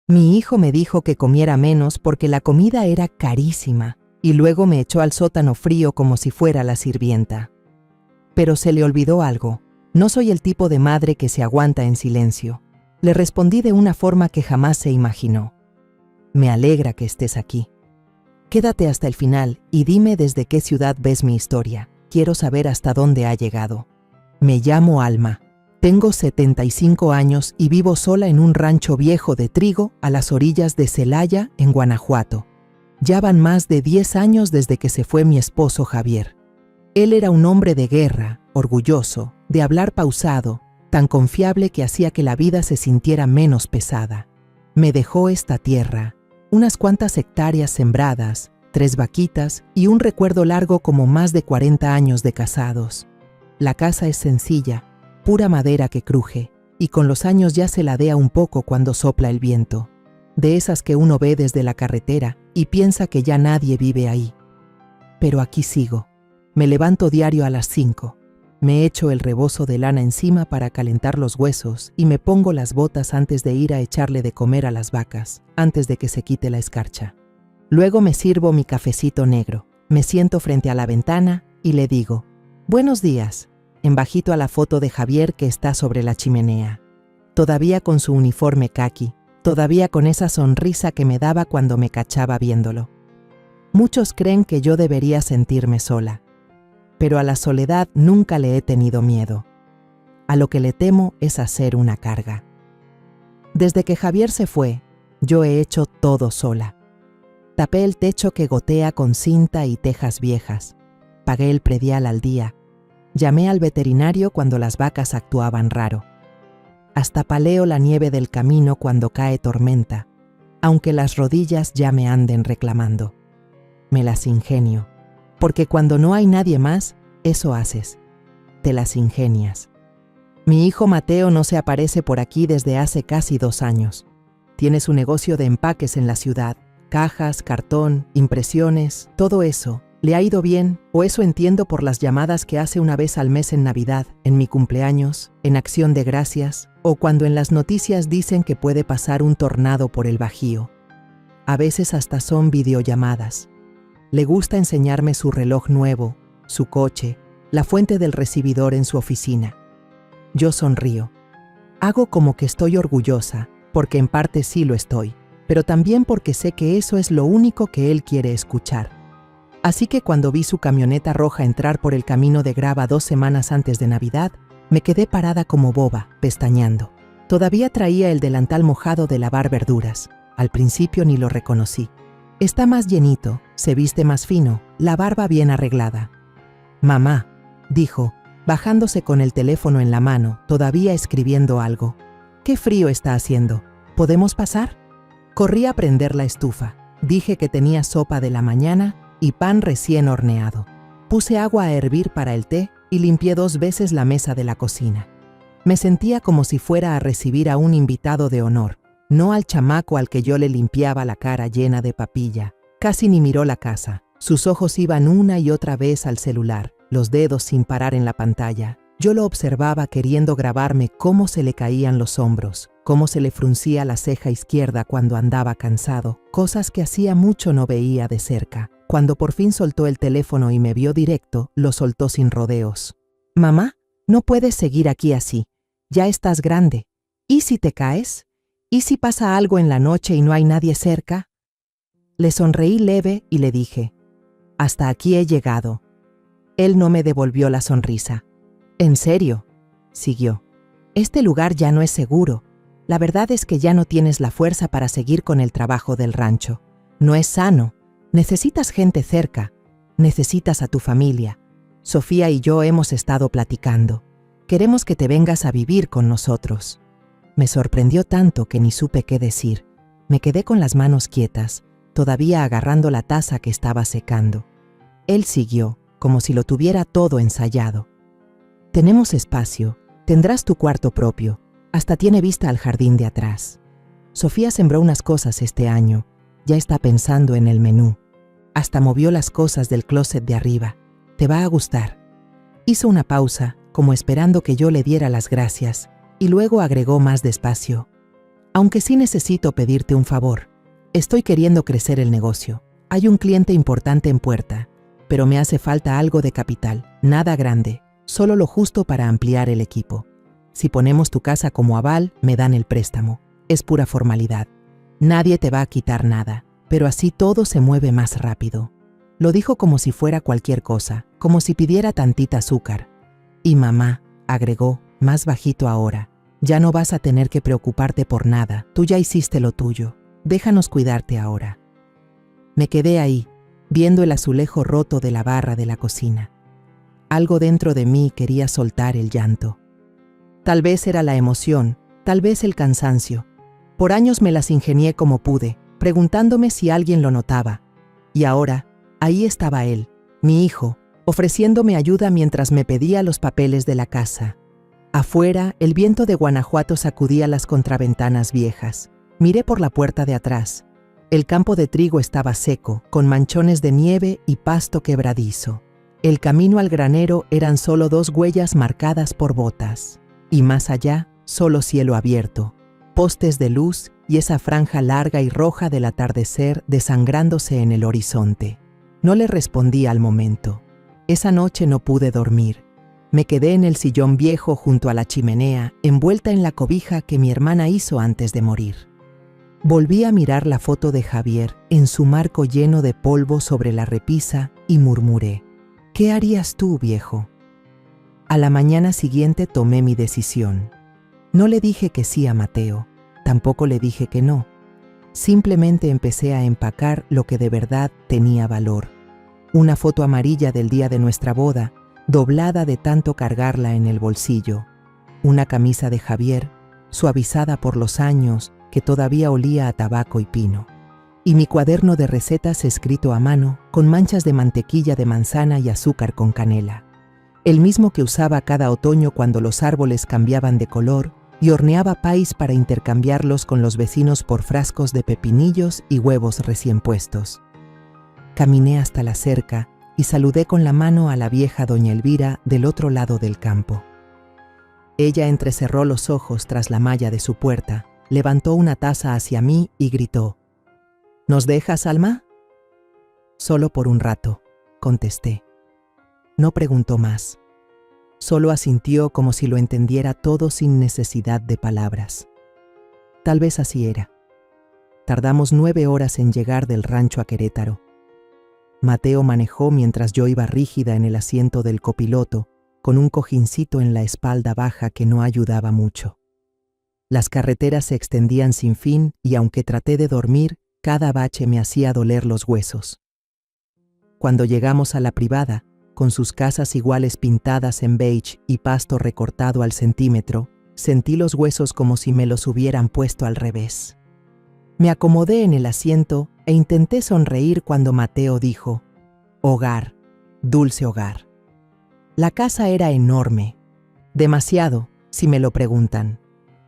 Mi hijo me dijo que comiera menos porque la comida era carísima y luego me echó al sótano frío como si fuera la sirvienta. Pero se le olvidó algo. No soy el tipo de madre que se aguanta en silencio. Le respondí de una forma que jamás se imaginó. Me alegra que estés aquí. Quédate hasta el final y dime desde qué ciudad ves mi historia. Quiero saber hasta dónde ha llegado. Me llamo Alma. Tengo 75 años y vivo sola en un rancho viejo de trigo a las orillas de Celaya, en Guanajuato. Ya van más de 10 años desde que se fue mi esposo Javier. Él era un hombre de guerra, orgulloso, de hablar pausado, tan confiable que hacía que la vida se sintiera menos pesada. Me dejó esta tierra, unas cuantas hectáreas sembradas, 3 vaquitas y un recuerdo largo como más de 40 años de casados. La casa es sencilla, pura madera que cruje, y con los años ya se ladea un poco cuando sopla el viento. De esas que uno ve desde la carretera y piensa que ya nadie vive ahí. Pero aquí sigo. Me levanto diario a las 5. Me echo el rebozo de lana encima para calentar los huesos y me pongo las botas antes de ir a echarle de comer a las vacas, antes de que se quite la escarcha. Luego me sirvo mi cafecito negro, me siento frente a la ventana y le digo, «Buenos días», en bajito a la foto de Javier que está sobre la chimenea. Todavía con su uniforme caqui, todavía con esa sonrisa que me daba cuando me cachaba viéndolo. Muchos creen que yo debería sentirme sola, pero a la soledad nunca le he tenido miedo. A lo que le temo es a ser una carga. Desde que Javier se fue, yo he hecho todo sola. Tapé el techo que gotea con cinta y tejas viejas. Pagué el predial al día. Llamé al veterinario cuando las vacas actuaban raro. Hasta paleo la nieve del camino cuando cae tormenta, aunque las rodillas ya me anden reclamando. Me las ingenio, porque cuando no hay nadie más, eso haces. Te las ingenias. Mi hijo Mateo no se aparece por aquí desde hace casi 2 años. Tiene su negocio de empaques en la ciudad. Cajas, cartón, impresiones, todo eso. Le ha ido bien, o eso entiendo por las llamadas que hace una vez al mes en Navidad, en mi cumpleaños, en Acción de Gracias, o cuando en las noticias dicen que puede pasar un tornado por el Bajío. A veces hasta son videollamadas. Le gusta enseñarme su reloj nuevo, su coche, la fuente del recibidor en su oficina. Yo sonrío. Hago como que estoy orgullosa, porque en parte sí lo estoy, pero también porque sé que eso es lo único que él quiere escuchar. Así que cuando vi su camioneta roja entrar por el camino de grava 2 semanas antes de Navidad, me quedé parada como boba, pestañeando. Todavía traía el delantal mojado de lavar verduras. Al principio ni lo reconocí. Está más llenito, se viste más fino, la barba bien arreglada. «Mamá», dijo, bajándose con el teléfono en la mano, todavía escribiendo algo. «Qué frío está haciendo. ¿Podemos pasar?» Corrí a prender la estufa. Dije que tenía sopa de la mañana y pan recién horneado. Puse agua a hervir para el té y limpié 2 veces la mesa de la cocina. Me sentía como si fuera a recibir a un invitado de honor, no al chamaco al que yo le limpiaba la cara llena de papilla. Casi ni miró la casa. Sus ojos iban una y otra vez al celular, los dedos sin parar en la pantalla. Yo lo observaba queriendo grabarme cómo se le caían los hombros, cómo se le fruncía la ceja izquierda cuando andaba cansado, cosas que hacía mucho no veía de cerca. Cuando por fin soltó el teléfono y me vio directo, lo soltó sin rodeos. «Mamá, no puedes seguir aquí así. Ya estás grande. ¿Y si te caes? ¿Y si pasa algo en la noche y no hay nadie cerca?» Le sonreí leve y le dije, «Hasta aquí he llegado». Él no me devolvió la sonrisa. «¿En serio?», siguió. «Este lugar ya no es seguro. La verdad es que ya no tienes la fuerza para seguir con el trabajo del rancho. No es sano. Necesitas gente cerca. Necesitas a tu familia. Sofía y yo hemos estado platicando. Queremos que te vengas a vivir con nosotros». Me sorprendió tanto que ni supe qué decir. Me quedé con las manos quietas, todavía agarrando la taza que estaba secando. Él siguió, como si lo tuviera todo ensayado. «Tenemos espacio. Tendrás tu cuarto propio. Hasta tiene vista al jardín de atrás. Sofía sembró unas cosas este año. Ya está pensando en el menú. Hasta movió las cosas del closet de arriba. Te va a gustar». Hizo una pausa, como esperando que yo le diera las gracias, y luego agregó más despacio. Aunque sí necesito pedirte un favor. Estoy queriendo crecer el negocio. Hay un cliente importante en puerta, pero me hace falta algo de capital, nada grande, solo lo justo para ampliar el equipo. Si ponemos tu casa como aval, me dan el préstamo. Es pura formalidad. Nadie te va a quitar nada, pero así todo se mueve más rápido. Lo dijo como si fuera cualquier cosa, como si pidiera tantita azúcar. Y mamá, agregó, más bajito ahora, ya no vas a tener que preocuparte por nada, tú ya hiciste lo tuyo, déjanos cuidarte ahora. Me quedé ahí, viendo el azulejo roto de la barra de la cocina. Algo dentro de mí quería soltar el llanto. Tal vez era la emoción, tal vez el cansancio. Por años me las ingenié como pude, preguntándome si alguien lo notaba. Y ahora, ahí estaba él, mi hijo, ofreciéndome ayuda mientras me pedía los papeles de la casa. Afuera, el viento de Guanajuato sacudía las contraventanas viejas. Miré por la puerta de atrás. El campo de trigo estaba seco, con manchones de nieve y pasto quebradizo. El camino al granero eran solo 2 huellas marcadas por botas. Y más allá, solo cielo abierto, postes de luz y esa franja larga y roja del atardecer desangrándose en el horizonte. No le respondí al momento. Esa noche no pude dormir. Me quedé en el sillón viejo junto a la chimenea, envuelta en la cobija que mi hermana hizo antes de morir. Volví a mirar la foto de Javier en su marco lleno de polvo sobre la repisa y murmuré: ¿qué harías tú, viejo? A la mañana siguiente tomé mi decisión. No le dije que sí a Mateo, tampoco le dije que no. Simplemente empecé a empacar lo que de verdad tenía valor. Una foto amarilla del día de nuestra boda, doblada de tanto cargarla en el bolsillo. Una camisa de Javier, suavizada por los años, que todavía olía a tabaco y pino. Y mi cuaderno de recetas escrito a mano, con manchas de mantequilla de manzana y azúcar con canela. El mismo que usaba cada otoño cuando los árboles cambiaban de color y horneaba país para intercambiarlos con los vecinos por frascos de pepinillos y huevos recién puestos. Caminé hasta la cerca y saludé con la mano a la vieja doña Elvira del otro lado del campo. Ella entrecerró los ojos tras la malla de su puerta, levantó una taza hacia mí y gritó: ¿nos dejas, Alma? Solo por un rato, contesté. No preguntó más. Solo asintió como si lo entendiera todo sin necesidad de palabras. Tal vez así era. Tardamos 9 horas en llegar del rancho a Querétaro. Mateo manejó mientras yo iba rígida en el asiento del copiloto, con un cojincito en la espalda baja que no ayudaba mucho. Las carreteras se extendían sin fin y aunque traté de dormir, cada bache me hacía doler los huesos. Cuando llegamos a la privada, con sus casas iguales pintadas en beige y pasto recortado al centímetro, sentí los huesos como si me los hubieran puesto al revés. Me acomodé en el asiento e intenté sonreír cuando Mateo dijo: hogar, dulce hogar. La casa era enorme, demasiado, si me lo preguntan.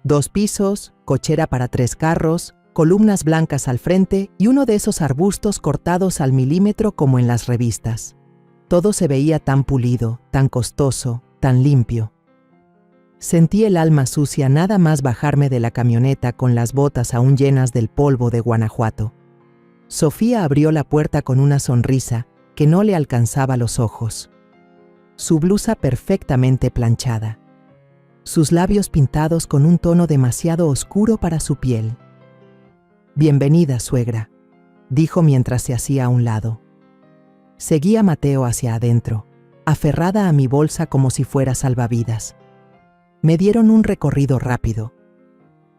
2 pisos, cochera para 3 carros, columnas blancas al frente y uno de esos arbustos cortados al milímetro como en las revistas. Todo se veía tan pulido, tan costoso, tan limpio. Sentí el alma sucia nada más bajarme de la camioneta con las botas aún llenas del polvo de Guanajuato. Sofía abrió la puerta con una sonrisa que no le alcanzaba los ojos. Su blusa perfectamente planchada. Sus labios pintados con un tono demasiado oscuro para su piel. «Bienvenida, suegra», dijo mientras se hacía a un lado. Seguí a Mateo hacia adentro, aferrada a mi bolsa como si fuera salvavidas. Me dieron un recorrido rápido.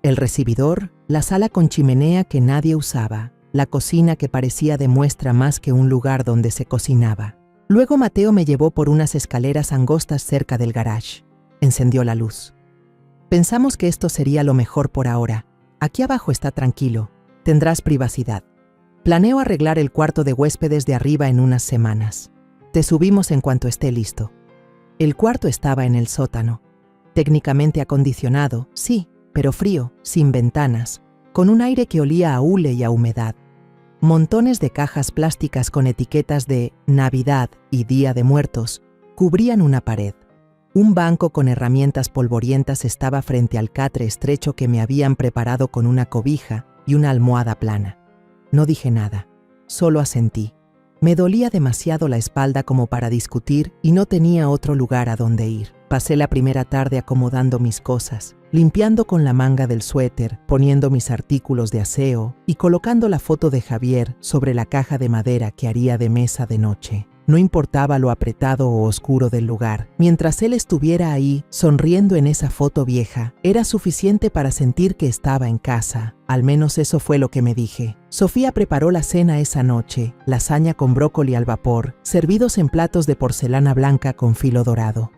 El recibidor, la sala con chimenea que nadie usaba, la cocina que parecía de muestra más que un lugar donde se cocinaba. Luego Mateo me llevó por unas escaleras angostas cerca del garage. Encendió la luz. Pensamos que esto sería lo mejor por ahora. Aquí abajo está tranquilo, tendrás privacidad. Planeo arreglar el cuarto de huéspedes de arriba en unas semanas. Te subimos en cuanto esté listo. El cuarto estaba en el sótano. Técnicamente acondicionado, sí, pero frío, sin ventanas, con un aire que olía a hule y a humedad. Montones de cajas plásticas con etiquetas de Navidad y Día de Muertos cubrían una pared. Un banco con herramientas polvorientas estaba frente al catre estrecho que me habían preparado con una cobija y una almohada plana. No dije nada, solo asentí. Me dolía demasiado la espalda como para discutir y no tenía otro lugar a donde ir. Pasé la primera tarde acomodando mis cosas, limpiando con la manga del suéter, poniendo mis artículos de aseo y colocando la foto de Javier sobre la caja de madera que haría de mesa de noche. No importaba lo apretado o oscuro del lugar. Mientras él estuviera ahí, sonriendo en esa foto vieja, era suficiente para sentir que estaba en casa. Al menos eso fue lo que me dije. Sofía preparó la cena esa noche, lasaña con brócoli al vapor, servidos en platos de porcelana blanca con filo dorado.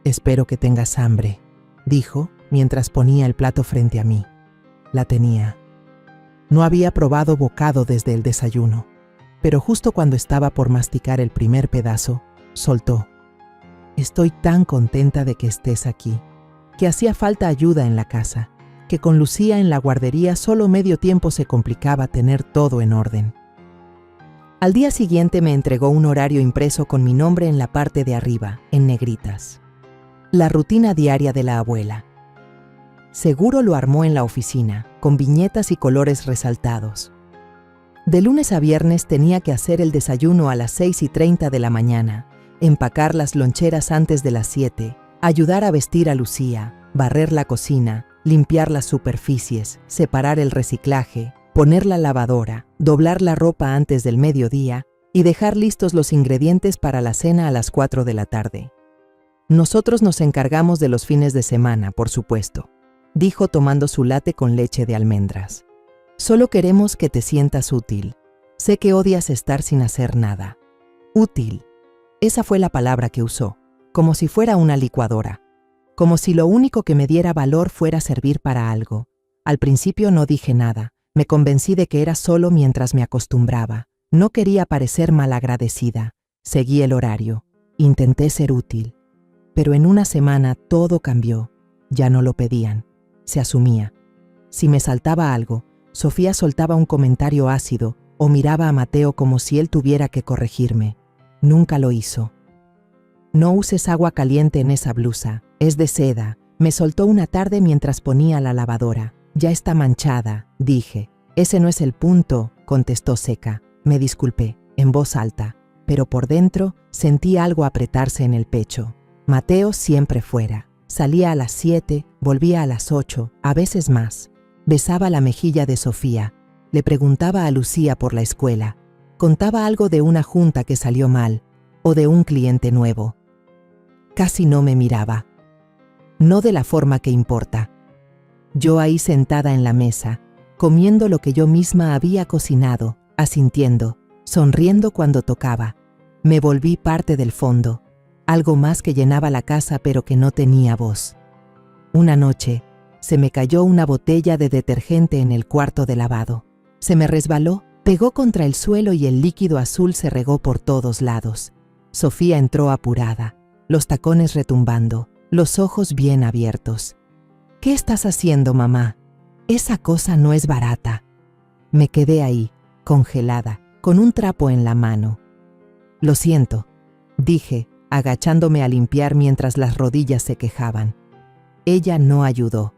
«Espero que tengas hambre», dijo, mientras ponía el plato frente a mí. La tenía. No había probado bocado desde el desayuno. Pero justo cuando estaba por masticar el primer pedazo, soltó. «Estoy tan contenta de que estés aquí, que hacía falta ayuda en la casa, que con Lucía en la guardería solo medio tiempo se complicaba tener todo en orden». Al día siguiente me entregó un horario impreso con mi nombre en la parte de arriba, en negritas. La rutina diaria de la abuela. Seguro lo armó en la oficina, con viñetas y colores resaltados. De lunes a viernes tenía que hacer el desayuno a las 6:30 de la mañana, empacar las loncheras antes de las 7, ayudar a vestir a Lucía, barrer la cocina, limpiar las superficies, separar el reciclaje, poner la lavadora, doblar la ropa antes del mediodía y dejar listos los ingredientes para la cena a las 4 de la tarde. Nosotros nos encargamos de los fines de semana, por supuesto, dijo tomando su latte con leche de almendras. Solo queremos que te sientas útil. Sé que odias estar sin hacer nada. Útil. Esa fue la palabra que usó, como si fuera una licuadora. Como si lo único que me diera valor fuera servir para algo. Al principio no dije nada. Me convencí de que era solo mientras me acostumbraba. No quería parecer malagradecida. Seguí el horario. Intenté ser útil. Pero en una semana todo cambió. Ya no lo pedían. Se asumía. Si me saltaba algo, Sofía soltaba un comentario ácido o miraba a Mateo como si él tuviera que corregirme. Nunca lo hizo. «No uses agua caliente en esa blusa, es de seda», me soltó una tarde mientras ponía la lavadora. «Ya está manchada», dije. «Ese no es el punto», contestó seca. Me disculpé, en voz alta, pero por dentro sentí algo apretarse en el pecho. Mateo siempre fuera. Salía a las 7, volvía a las 8, a veces más. Besaba la mejilla de Sofía, le preguntaba a Lucía por la escuela, contaba algo de una junta que salió mal o de un cliente nuevo. Casi no me miraba. No de la forma que importa. Yo ahí sentada en la mesa, comiendo lo que yo misma había cocinado, asintiendo, sonriendo cuando tocaba. Me volví parte del fondo, algo más que llenaba la casa pero que no tenía voz. Una noche, se me cayó una botella de detergente en el cuarto de lavado. Se me resbaló, pegó contra el suelo y el líquido azul se regó por todos lados. Sofía entró apurada, los tacones retumbando, los ojos bien abiertos. «¿Qué estás haciendo, mamá? Esa cosa no es barata». Me quedé ahí, congelada, con un trapo en la mano. «Lo siento», dije, agachándome a limpiar mientras las rodillas se quejaban. Ella no ayudó.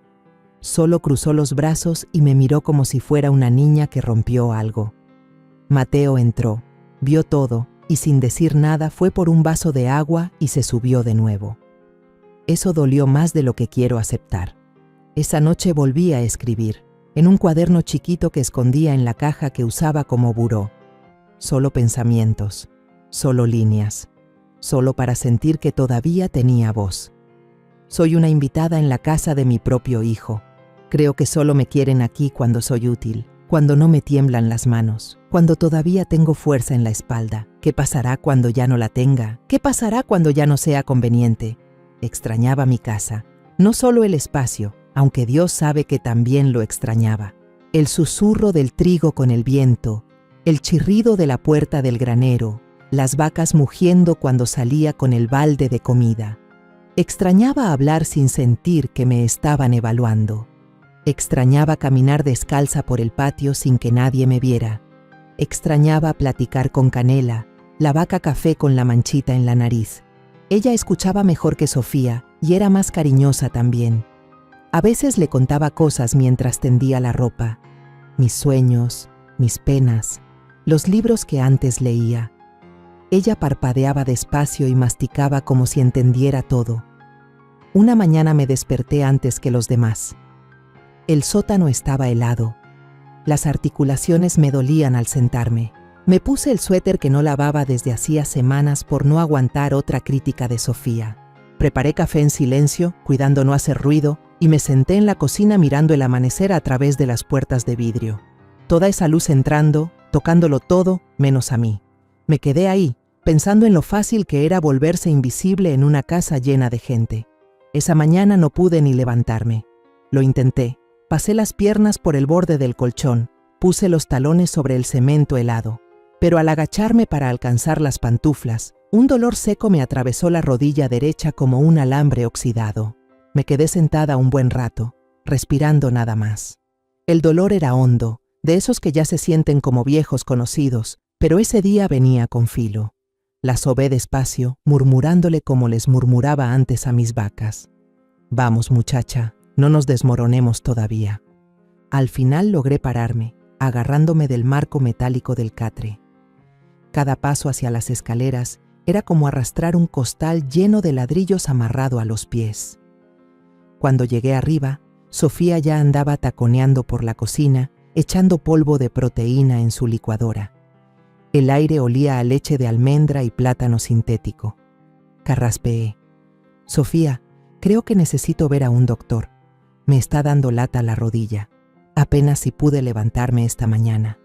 Solo cruzó los brazos y me miró como si fuera una niña que rompió algo. Mateo entró, vio todo y sin decir nada fue por un vaso de agua y se subió de nuevo. Eso dolió más de lo que quiero aceptar. Esa noche volví a escribir, en un cuaderno chiquito que escondía en la caja que usaba como buró. Solo pensamientos, solo líneas, solo para sentir que todavía tenía voz. Soy una invitada en la casa de mi propio hijo. Creo que solo me quieren aquí cuando soy útil, cuando no me tiemblan las manos, cuando todavía tengo fuerza en la espalda. ¿Qué pasará cuando ya no la tenga? ¿Qué pasará cuando ya no sea conveniente? Extrañaba mi casa, no solo el espacio, aunque Dios sabe que también lo extrañaba. El susurro del trigo con el viento, el chirrido de la puerta del granero, las vacas mugiendo cuando salía con el balde de comida. Extrañaba hablar sin sentir que me estaban evaluando. Extrañaba caminar descalza por el patio sin que nadie me viera. Extrañaba platicar con Canela, la vaca café con la manchita en la nariz. Ella escuchaba mejor que Sofía y era más cariñosa también. A veces le contaba cosas mientras tendía la ropa, mis sueños, mis penas, los libros que antes leía. Ella parpadeaba despacio y masticaba como si entendiera todo. Una mañana me desperté antes que los demás. El sótano estaba helado. Las articulaciones me dolían al sentarme. Me puse el suéter que no lavaba desde hacía semanas por no aguantar otra crítica de Sofía. Preparé café en silencio, cuidando no hacer ruido, y me senté en la cocina mirando el amanecer a través de las puertas de vidrio. Toda esa luz entrando, tocándolo todo, menos a mí. Me quedé ahí, pensando en lo fácil que era volverse invisible en una casa llena de gente. Esa mañana no pude ni levantarme. Lo intenté. Pasé las piernas por el borde del colchón, puse los talones sobre el cemento helado. Pero al agacharme para alcanzar las pantuflas, un dolor seco me atravesó la rodilla derecha como un alambre oxidado. Me quedé sentada un buen rato, respirando nada más. El dolor era hondo, de esos que ya se sienten como viejos conocidos, pero ese día venía con filo. La sobé despacio, murmurándole como les murmuraba antes a mis vacas. Vamos, muchacha, no nos desmoronemos todavía. Al final logré pararme, agarrándome del marco metálico del catre. Cada paso hacia las escaleras era como arrastrar un costal lleno de ladrillos amarrado a los pies. Cuando llegué arriba, Sofía ya andaba taconeando por la cocina, echando polvo de proteína en su licuadora. El aire olía a leche de almendra y plátano sintético. Carraspeé. Sofía, creo que necesito ver a un doctor. Me está dando lata la rodilla. Apenas si pude levantarme esta mañana.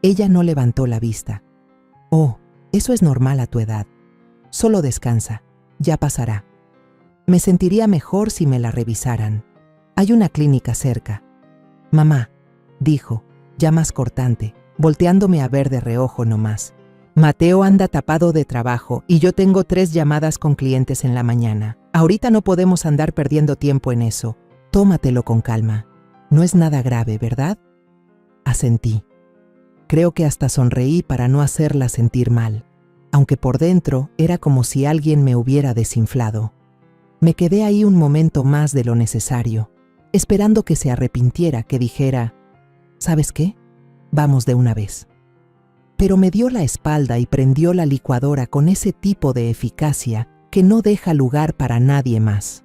Ella no levantó la vista. Oh, eso es normal a tu edad. Solo descansa, ya pasará. Me sentiría mejor si me la revisaran. Hay una clínica cerca. Mamá, dijo, ya más cortante, volteándome a ver de reojo nomás. Mateo anda tapado de trabajo y yo tengo 3 llamadas con clientes en la mañana. Ahorita no podemos andar perdiendo tiempo en eso. Tómatelo con calma. No es nada grave, ¿verdad? Asentí. Creo que hasta sonreí para no hacerla sentir mal, aunque por dentro era como si alguien me hubiera desinflado. Me quedé ahí un momento más de lo necesario, esperando que se arrepintiera, que dijera, ¿sabes qué? Vamos de una vez. Pero me dio la espalda y prendió la licuadora con ese tipo de eficacia que no deja lugar para nadie más.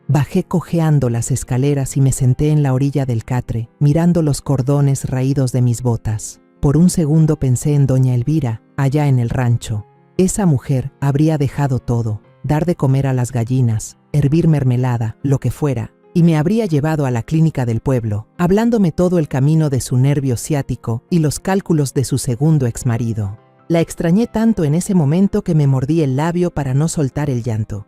Bajé cojeando las escaleras y me senté en la orilla del catre, mirando los cordones raídos de mis botas. Por un segundo pensé en doña Elvira, allá en el rancho. Esa mujer habría dejado todo, dar de comer a las gallinas, hervir mermelada, lo que fuera, y me habría llevado a la clínica del pueblo, hablándome todo el camino de su nervio ciático y los cálculos de su segundo exmarido. La extrañé tanto en ese momento que me mordí el labio para no soltar el llanto.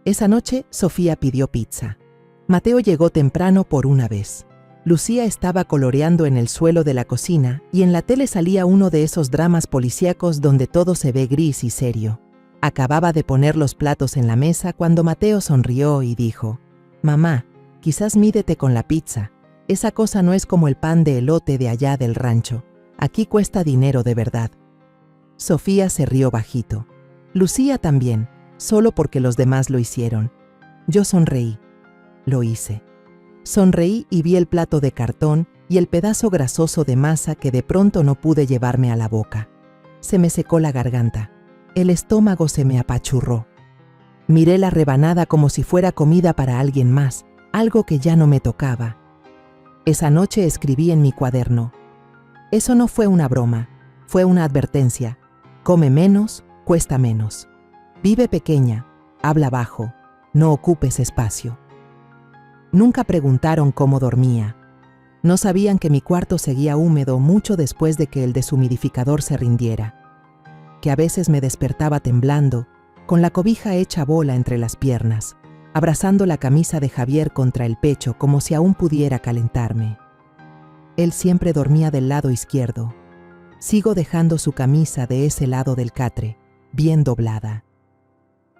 Esa noche, Sofía pidió pizza. Mateo llegó temprano por una vez. Lucía estaba coloreando en el suelo de la cocina y en la tele salía uno de esos dramas policíacos donde todo se ve gris y serio. Acababa de poner los platos en la mesa cuando Mateo sonrió y dijo, «Mamá, quizás mídete con la pizza. Esa cosa no es como el pan de elote de allá del rancho. Aquí cuesta dinero de verdad». Sofía se rió bajito. Lucía también, solo porque los demás lo hicieron. Yo sonreí. Lo hice. Sonreí y vi el plato de cartón y el pedazo grasoso de masa que de pronto no pude llevarme a la boca. Se me secó la garganta. El estómago se me apachurró. Miré la rebanada como si fuera comida para alguien más, algo que ya no me tocaba. Esa noche escribí en mi cuaderno. Eso no fue una broma, fue una advertencia. Come menos, cuesta menos. Vive pequeña, habla bajo, no ocupes espacio. Nunca preguntaron cómo dormía. No sabían que mi cuarto seguía húmedo mucho después de que el deshumidificador se rindiera. Que a veces me despertaba temblando, con la cobija hecha bola entre las piernas, abrazando la camisa de Javier contra el pecho como si aún pudiera calentarme. Él siempre dormía del lado izquierdo. Sigo dejando su camisa de ese lado del catre, bien doblada.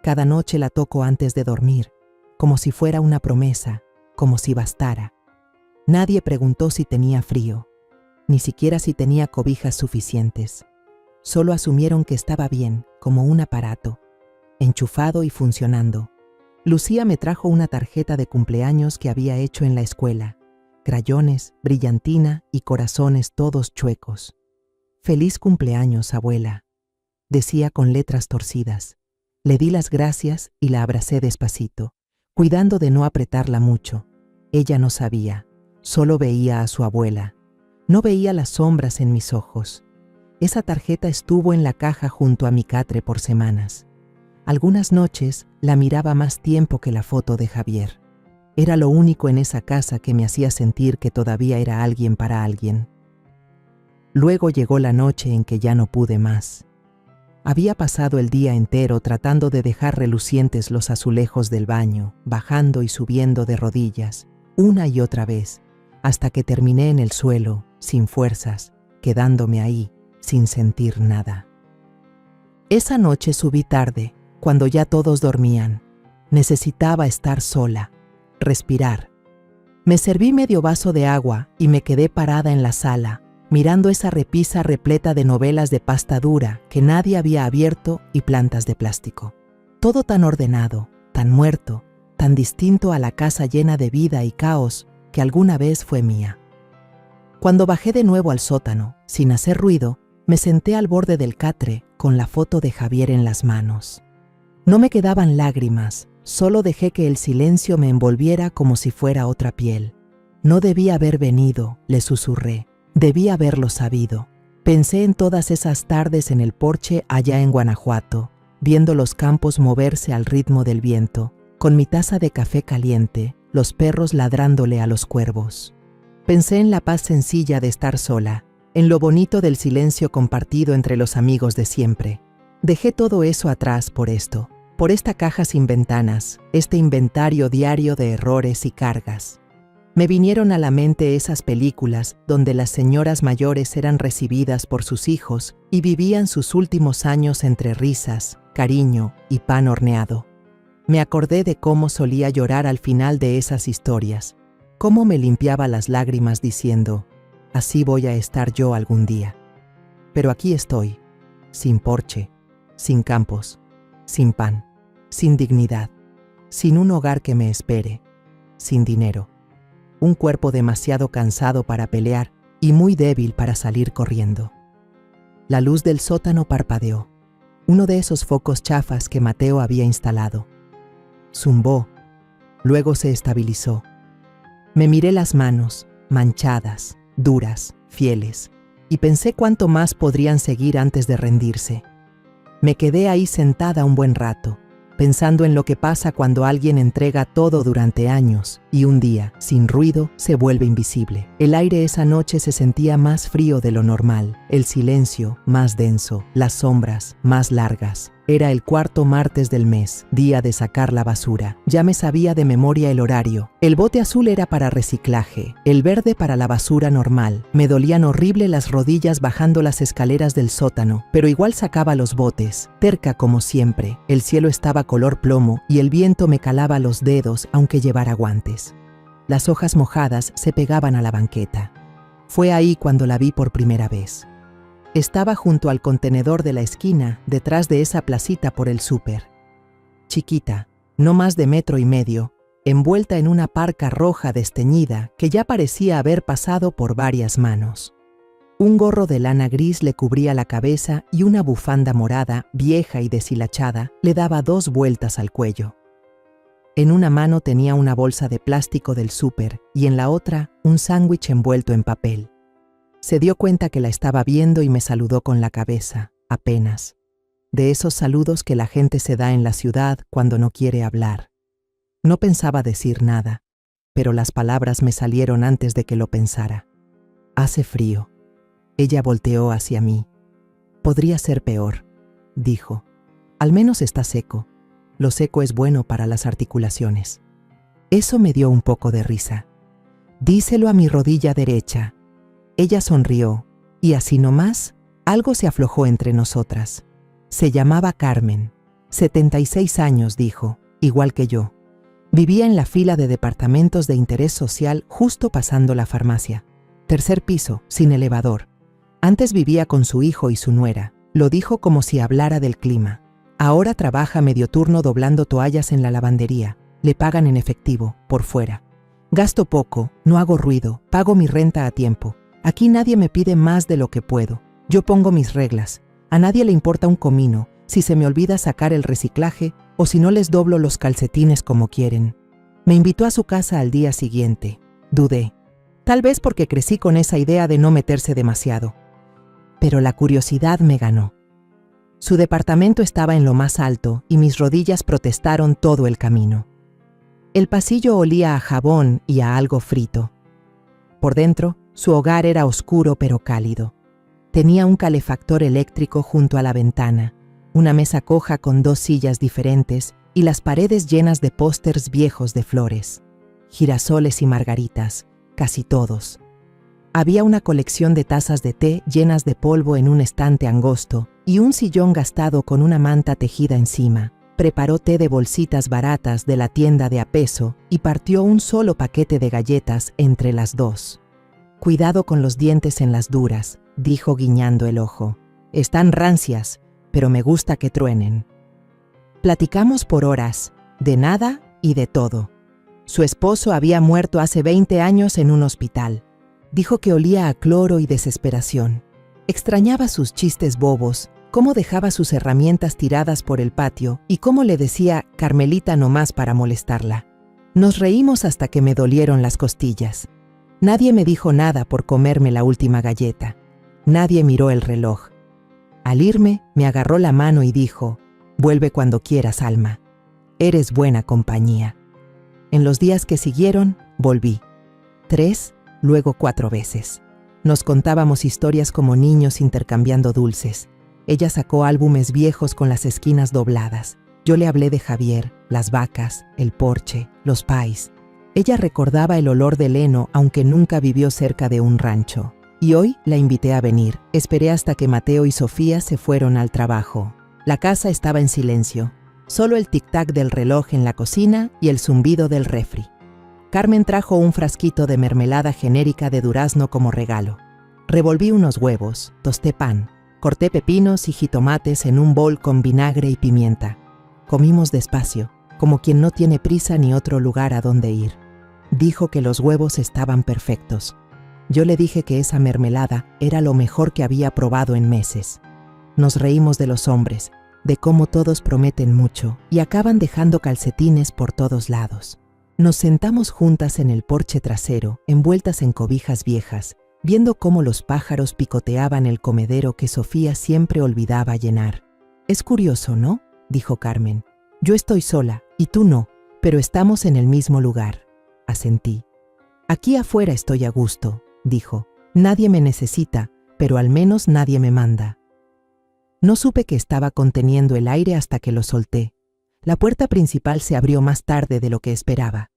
Cada noche la toco antes de dormir, como si fuera una promesa, como si bastara. Nadie preguntó si tenía frío, ni siquiera si tenía cobijas suficientes. Solo asumieron que estaba bien, como un aparato. enchufado y funcionando. Lucía me trajo una tarjeta de cumpleaños que había hecho en la escuela. Crayones, brillantina y corazones todos chuecos. «Feliz cumpleaños, abuela», decía con letras torcidas. Le di las gracias y la abracé despacito, cuidando de no apretarla mucho. Ella no sabía, solo veía a su abuela. No veía las sombras en mis ojos. Esa tarjeta estuvo en la caja junto a mi catre por semanas. Algunas noches la miraba más tiempo que la foto de Javier. Era lo único en esa casa que me hacía sentir que todavía era alguien para alguien. Luego llegó la noche en que ya no pude más. Había pasado el día entero tratando de dejar relucientes los azulejos del baño, bajando y subiendo de rodillas, una y otra vez, hasta que terminé en el suelo, sin fuerzas, quedándome ahí, sin sentir nada. Esa noche subí tarde, cuando ya todos dormían. Necesitaba estar sola, respirar. Me serví medio vaso de agua y me quedé parada en la sala, mirando esa repisa repleta de novelas de pasta dura que nadie había abierto y plantas de plástico. Todo tan ordenado, tan muerto, tan distinto a la casa llena de vida y caos que alguna vez fue mía. Cuando bajé de nuevo al sótano, sin hacer ruido, me senté al borde del catre con la foto de Javier en las manos. No me quedaban lágrimas, solo dejé que el silencio me envolviera como si fuera otra piel. No debía haber venido, le susurré. Debí haberlo sabido. Pensé en todas esas tardes en el porche allá en Guanajuato, viendo los campos moverse al ritmo del viento, con mi taza de café caliente, los perros ladrándole a los cuervos. Pensé en la paz sencilla de estar sola, en lo bonito del silencio compartido entre los amigos de siempre. Dejé todo eso atrás por esto, por esta caja sin ventanas, este inventario diario de errores y cargas. Me vinieron a la mente esas películas donde las señoras mayores eran recibidas por sus hijos y vivían sus últimos años entre risas, cariño y pan horneado. Me acordé de cómo solía llorar al final de esas historias, cómo me limpiaba las lágrimas diciendo, así voy a estar yo algún día. Pero aquí estoy, sin porche, sin campos, sin pan, sin dignidad, sin un hogar que me espere, sin dinero. Un cuerpo demasiado cansado para pelear y muy débil para salir corriendo. La luz del sótano parpadeó, uno de esos focos chafas que Mateo había instalado. Zumbó, luego se estabilizó. Me miré las manos, manchadas, duras, fieles, y pensé cuánto más podrían seguir antes de rendirse. Me quedé ahí sentada un buen rato, pensando en lo que pasa cuando alguien entrega todo durante años y un día, sin ruido, se vuelve invisible. El aire esa noche se sentía más frío de lo normal, el silencio más denso, las sombras más largas. Era el cuarto martes del mes, día de sacar la basura. Ya me sabía de memoria el horario. El bote azul era para reciclaje, el verde para la basura normal. Me dolían horrible las rodillas bajando las escaleras del sótano, pero igual sacaba los botes, terca como siempre. El cielo estaba color plomo y el viento me calaba los dedos aunque llevara guantes. Las hojas mojadas se pegaban a la banqueta. Fue ahí cuando la vi por primera vez. Estaba junto al contenedor de la esquina, detrás de esa placita por el súper. Chiquita, no más de 1,5 metros, envuelta en una parca roja desteñida que ya parecía haber pasado por varias manos. Un gorro de lana gris le cubría la cabeza y una bufanda morada, vieja y deshilachada, le daba 2 vueltas al cuello. En una mano tenía una bolsa de plástico del súper y en la otra un sándwich envuelto en papel. Se dio cuenta que la estaba viendo y me saludó con la cabeza, apenas. De esos saludos que la gente se da en la ciudad cuando no quiere hablar. No pensaba decir nada, pero las palabras me salieron antes de que lo pensara. Hace frío. Ella volteó hacia mí. Podría ser peor, dijo. Al menos está seco. Lo seco es bueno para las articulaciones. Eso me dio un poco de risa. Díselo a mi rodilla derecha. Ella sonrió, y así nomás, algo se aflojó entre nosotras. Se llamaba Carmen. 76 años, dijo, igual que yo. Vivía en la fila de departamentos de interés social justo pasando la farmacia. 3er piso, sin elevador. Antes vivía con su hijo y su nuera. Lo dijo como si hablara del clima. Ahora trabaja medio turno doblando toallas en la lavandería. Le pagan en efectivo, por fuera. Gasto poco, no hago ruido, pago mi renta a tiempo. Aquí nadie me pide más de lo que puedo. Yo pongo mis reglas. A nadie le importa un comino, si se me olvida sacar el reciclaje o si no les doblo los calcetines como quieren. Me invitó a su casa al día siguiente. Dudé. Tal vez porque crecí con esa idea de no meterse demasiado. Pero la curiosidad me ganó. Su departamento estaba en lo más alto y mis rodillas protestaron todo el camino. El pasillo olía a jabón y a algo frito. Por dentro, su hogar era oscuro pero cálido. Tenía un calefactor eléctrico junto a la ventana, una mesa coja con 2 sillas diferentes y las paredes llenas de pósters viejos de flores, girasoles y margaritas, casi todos. Había una colección de tazas de té llenas de polvo en un estante angosto y un sillón gastado con una manta tejida encima. Preparó té de bolsitas baratas de la tienda de a peso y partió un solo paquete de galletas entre las 2. «Cuidado con los dientes en las duras», dijo guiñando el ojo. «Están rancias, pero me gusta que truenen». Platicamos por horas, de nada y de todo. Su esposo había muerto hace 20 años en un hospital. Dijo que olía a cloro y desesperación. Extrañaba sus chistes bobos, cómo dejaba sus herramientas tiradas por el patio y cómo le decía Carmelita nomás para molestarla. Nos reímos hasta que me dolieron las costillas. Nadie me dijo nada por comerme la última galleta. Nadie miró el reloj. Al irme, me agarró la mano y dijo: «Vuelve cuando quieras, Alma. Eres buena compañía». En los días que siguieron, volví. 3, luego 4 veces. Nos contábamos historias como niños intercambiando dulces. Ella sacó álbumes viejos con las esquinas dobladas. Yo le hablé de Javier, las vacas, el porche, los pais. Ella recordaba el olor del heno, aunque nunca vivió cerca de un rancho. Y hoy la invité a venir. Esperé hasta que Mateo y Sofía se fueron al trabajo. La casa estaba en silencio. Solo el tic-tac del reloj en la cocina y el zumbido del refri. Carmen trajo un frasquito de mermelada genérica de durazno como regalo. Revolví unos huevos, tosté pan, corté pepinos y jitomates en un bol con vinagre y pimienta. Comimos despacio, como quien no tiene prisa ni otro lugar a donde ir. Dijo que los huevos estaban perfectos. Yo le dije que esa mermelada era lo mejor que había probado en meses. Nos reímos de los hombres, de cómo todos prometen mucho y acaban dejando calcetines por todos lados. Nos sentamos juntas en el porche trasero, envueltas en cobijas viejas, viendo cómo los pájaros picoteaban el comedero que Sofía siempre olvidaba llenar. «Es curioso, ¿no?», dijo Carmen. «Yo estoy sola, y tú no, pero estamos en el mismo lugar». Asentí. «Aquí afuera estoy a gusto», dijo. «Nadie me necesita, pero al menos nadie me manda». No supe que estaba conteniendo el aire hasta que lo solté. La puerta principal se abrió más tarde de lo que esperaba.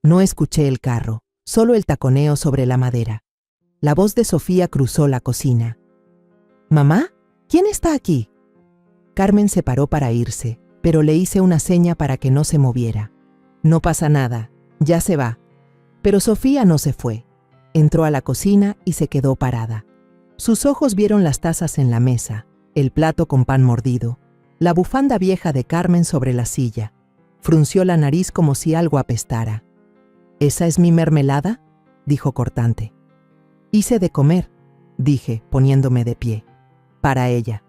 No escuché el carro, solo el taconeo sobre la madera. La voz de Sofía cruzó la cocina. «¿Mamá? ¿Quién está aquí?» Carmen se paró para irse, pero le hice una seña para que no se moviera. «No pasa nada, ya se va». Pero Sofía no se fue. Entró a la cocina y se quedó parada. Sus ojos vieron las tazas en la mesa, el plato con pan mordido, la bufanda vieja de Carmen sobre la silla. Frunció la nariz como si algo apestara. «¿Esa es mi mermelada?», dijo cortante. «Hice de comer», dije, poniéndome de pie. «Para ella».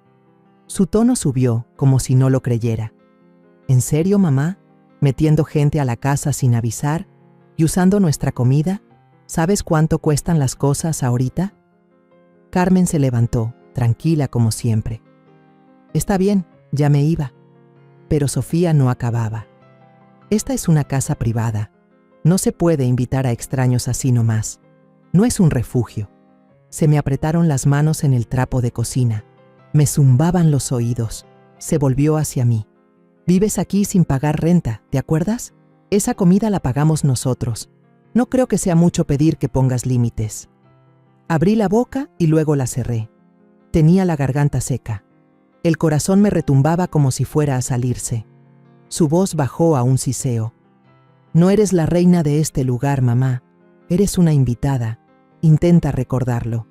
Su tono subió, como si no lo creyera. «¿En serio, mamá? ¿Metiendo gente a la casa sin avisar? ¿Y usando nuestra comida? ¿Sabes cuánto cuestan las cosas ahorita?» Carmen se levantó, tranquila como siempre. «Está bien, ya me iba». Pero Sofía no acababa. «Esta es una casa privada. No se puede invitar a extraños así nomás. No es un refugio». Se me apretaron las manos en el trapo de cocina. Me zumbaban los oídos. Se volvió hacia mí. «Vives aquí sin pagar renta, ¿te acuerdas? Esa comida la pagamos nosotros. No creo que sea mucho pedir que pongas límites». Abrí la boca y luego la cerré. Tenía la garganta seca. El corazón me retumbaba como si fuera a salirse. Su voz bajó a un siseo. «No eres la reina de este lugar, mamá. Eres una invitada. Intenta recordarlo».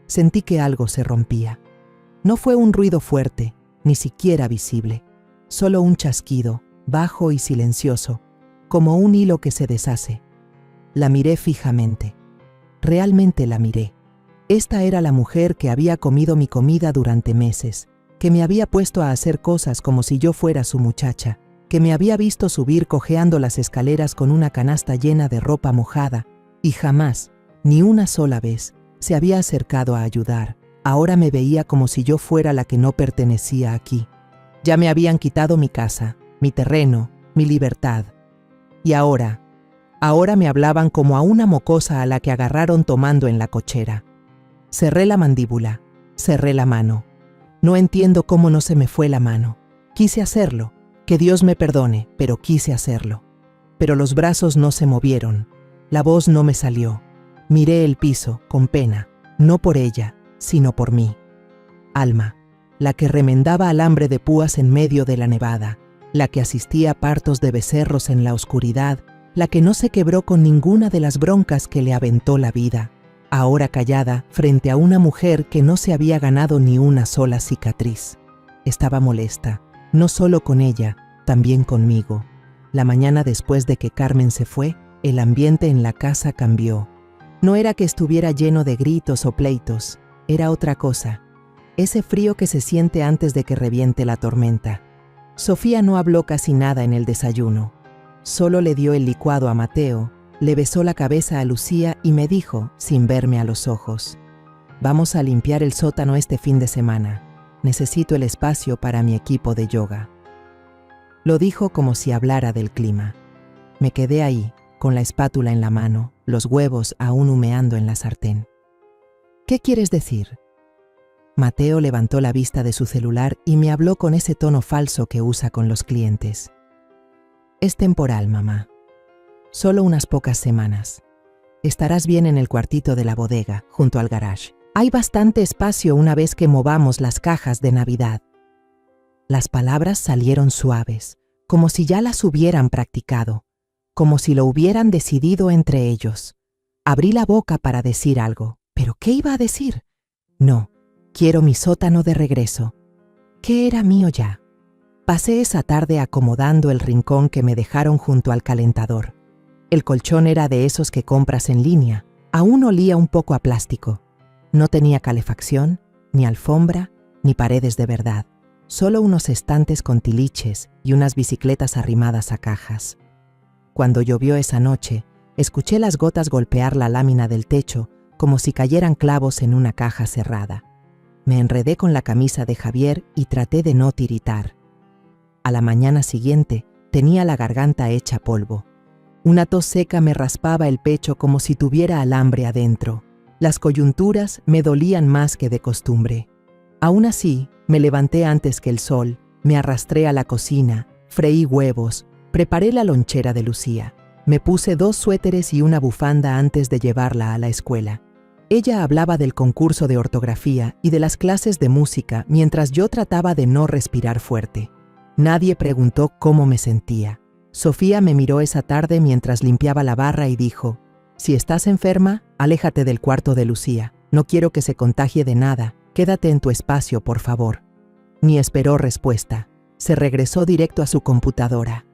Sentí que algo se rompía. No fue un ruido fuerte, ni siquiera visible, solo un chasquido, bajo y silencioso, como un hilo que se deshace. La miré fijamente. Realmente la miré. Esta era la mujer que había comido mi comida durante meses, que me había puesto a hacer cosas como si yo fuera su muchacha, que me había visto subir cojeando las escaleras con una canasta llena de ropa mojada, y jamás, ni una sola vez, se había acercado a ayudar. Ahora me veía como si yo fuera la que no pertenecía aquí. Ya me habían quitado mi casa, mi terreno, mi libertad. Y ahora me hablaban como a una mocosa a la que agarraron tomando en la cochera. Cerré la mandíbula, cerré la mano. No entiendo cómo no se me fue la mano. Quise hacerlo, que Dios me perdone, pero quise hacerlo. Pero los brazos no se movieron, la voz no me salió. Miré el piso, con pena, no por ella, sino por mí. Alma, la que remendaba alambre de púas en medio de la nevada, la que asistía a partos de becerros en la oscuridad, la que no se quebró con ninguna de las broncas que le aventó la vida, ahora callada frente a una mujer que no se había ganado ni una sola cicatriz. Estaba molesta, no solo con ella, también conmigo. La mañana después de que Carmen se fue, el ambiente en la casa cambió. No era que estuviera lleno de gritos o pleitos, era otra cosa. Ese frío que se siente antes de que reviente la tormenta. Sofía no habló casi nada en el desayuno. Solo le dio el licuado a Mateo, le besó la cabeza a Lucía y me dijo, sin verme a los ojos: «Vamos a limpiar el sótano este fin de semana. Necesito el espacio para mi equipo de yoga». Lo dijo como si hablara del clima. Me quedé ahí, con la espátula en la mano, los huevos aún humeando en la sartén. «¿Qué quieres decir?». Mateo levantó la vista de su celular y me habló con ese tono falso que usa con los clientes. «Es temporal, mamá. Solo unas pocas semanas. Estarás bien en el cuartito de la bodega, junto al garage. Hay bastante espacio una vez que movamos las cajas de Navidad». Las palabras salieron suaves, como si ya las hubieran practicado, como si lo hubieran decidido entre ellos. Abrí la boca para decir algo, ¿pero qué iba a decir? No, quiero mi sótano de regreso, que era mío ya. Pasé esa tarde acomodando el rincón que me dejaron junto al calentador. El colchón era de esos que compras en línea, aún olía un poco a plástico. No tenía calefacción, ni alfombra, ni paredes de verdad, solo unos estantes con tiliches y unas bicicletas arrimadas a cajas. Cuando llovió esa noche, escuché las gotas golpear la lámina del techo como si cayeran clavos en una caja cerrada. Me enredé con la camisa de Javier y traté de no tiritar. A la mañana siguiente tenía la garganta hecha polvo. Una tos seca me raspaba el pecho como si tuviera alambre adentro. Las coyunturas me dolían más que de costumbre. Aún así, me levanté antes que el sol, me arrastré a la cocina, freí huevos, preparé la lonchera de Lucía. Me puse 2 suéteres y una bufanda antes de llevarla a la escuela. Ella hablaba del concurso de ortografía y de las clases de música mientras yo trataba de no respirar fuerte. Nadie preguntó cómo me sentía. Sofía me miró esa tarde mientras limpiaba la barra y dijo: «Si estás enferma, aléjate del cuarto de Lucía. No quiero que se contagie de nada. Quédate en tu espacio, por favor». Ni esperó respuesta. Se regresó directo a su computadora.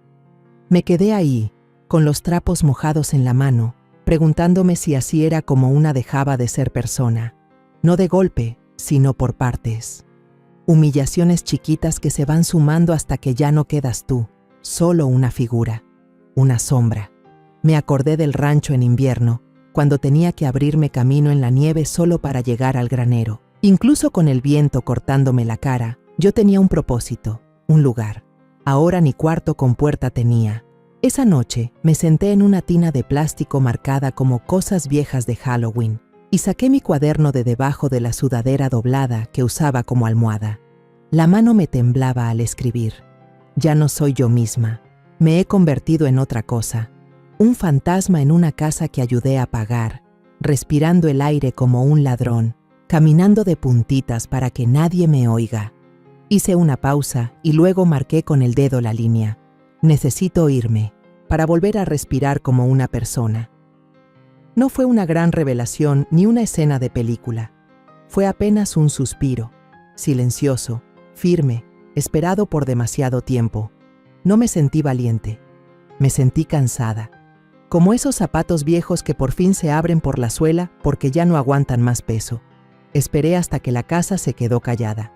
Me quedé ahí, con los trapos mojados en la mano, preguntándome si así era como una dejaba de ser persona. No de golpe, sino por partes. Humillaciones chiquitas que se van sumando hasta que ya no quedas tú, solo una figura, una sombra. Me acordé del rancho en invierno, cuando tenía que abrirme camino en la nieve solo para llegar al granero. Incluso con el viento cortándome la cara, yo tenía un propósito, un lugar. Ahora ni cuarto con puerta tenía. Esa noche me senté en una tina de plástico marcada como cosas viejas de Halloween y saqué mi cuaderno de debajo de la sudadera doblada que usaba como almohada. La mano me temblaba al escribir. Ya no soy yo misma. Me he convertido en otra cosa. Un fantasma en una casa que ayudé a apagar, respirando el aire como un ladrón, caminando de puntitas para que nadie me oiga. Hice una pausa y luego marqué con el dedo la línea. Necesito irme, para volver a respirar como una persona. No fue una gran revelación ni una escena de película. Fue apenas un suspiro, silencioso, firme, esperado por demasiado tiempo. No me sentí valiente. Me sentí cansada. Como esos zapatos viejos que por fin se abren por la suela porque ya no aguantan más peso. Esperé hasta que la casa se quedó callada.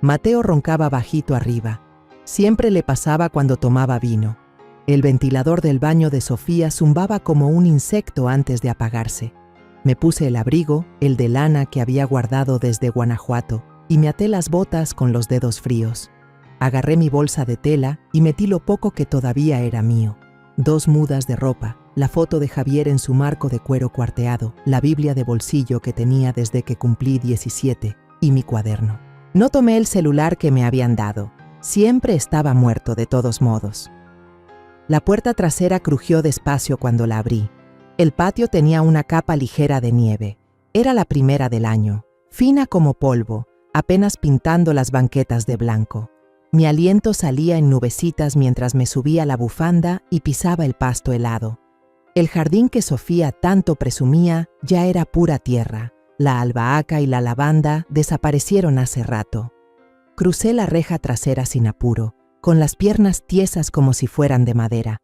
Mateo roncaba bajito arriba. Siempre le pasaba cuando tomaba vino. El ventilador del baño de Sofía zumbaba como un insecto antes de apagarse. Me puse el abrigo, el de lana que había guardado desde Guanajuato, y me até las botas con los dedos fríos. Agarré mi bolsa de tela y metí lo poco que todavía era mío. 2 mudas de ropa, la foto de Javier en su marco de cuero cuarteado, la Biblia de bolsillo que tenía desde que cumplí 17 y mi cuaderno. No tomé el celular que me habían dado. Siempre estaba muerto de todos modos. La puerta trasera crujió despacio cuando la abrí. El patio tenía una capa ligera de nieve. Era la primera del año, fina como polvo, apenas pintando las banquetas de blanco. Mi aliento salía en nubecitas mientras me subía la bufanda y pisaba el pasto helado. El jardín que Sofía tanto presumía ya era pura tierra. La albahaca y la lavanda desaparecieron hace rato. Crucé la reja trasera sin apuro, con las piernas tiesas como si fueran de madera.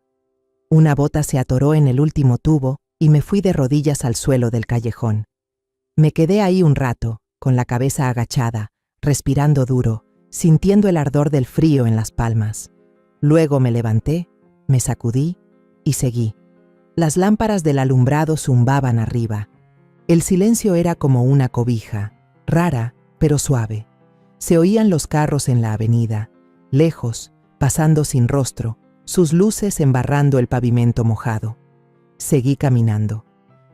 Una bota se atoró en el último tubo y me fui de rodillas al suelo del callejón. Me quedé ahí un rato, con la cabeza agachada, respirando duro, sintiendo el ardor del frío en las palmas. Luego me levanté, me sacudí y seguí. Las lámparas del alumbrado zumbaban arriba. El silencio era como una cobija, rara pero suave. Se oían los carros en la avenida, lejos, pasando sin rostro, sus luces embarrando el pavimento mojado. Seguí caminando.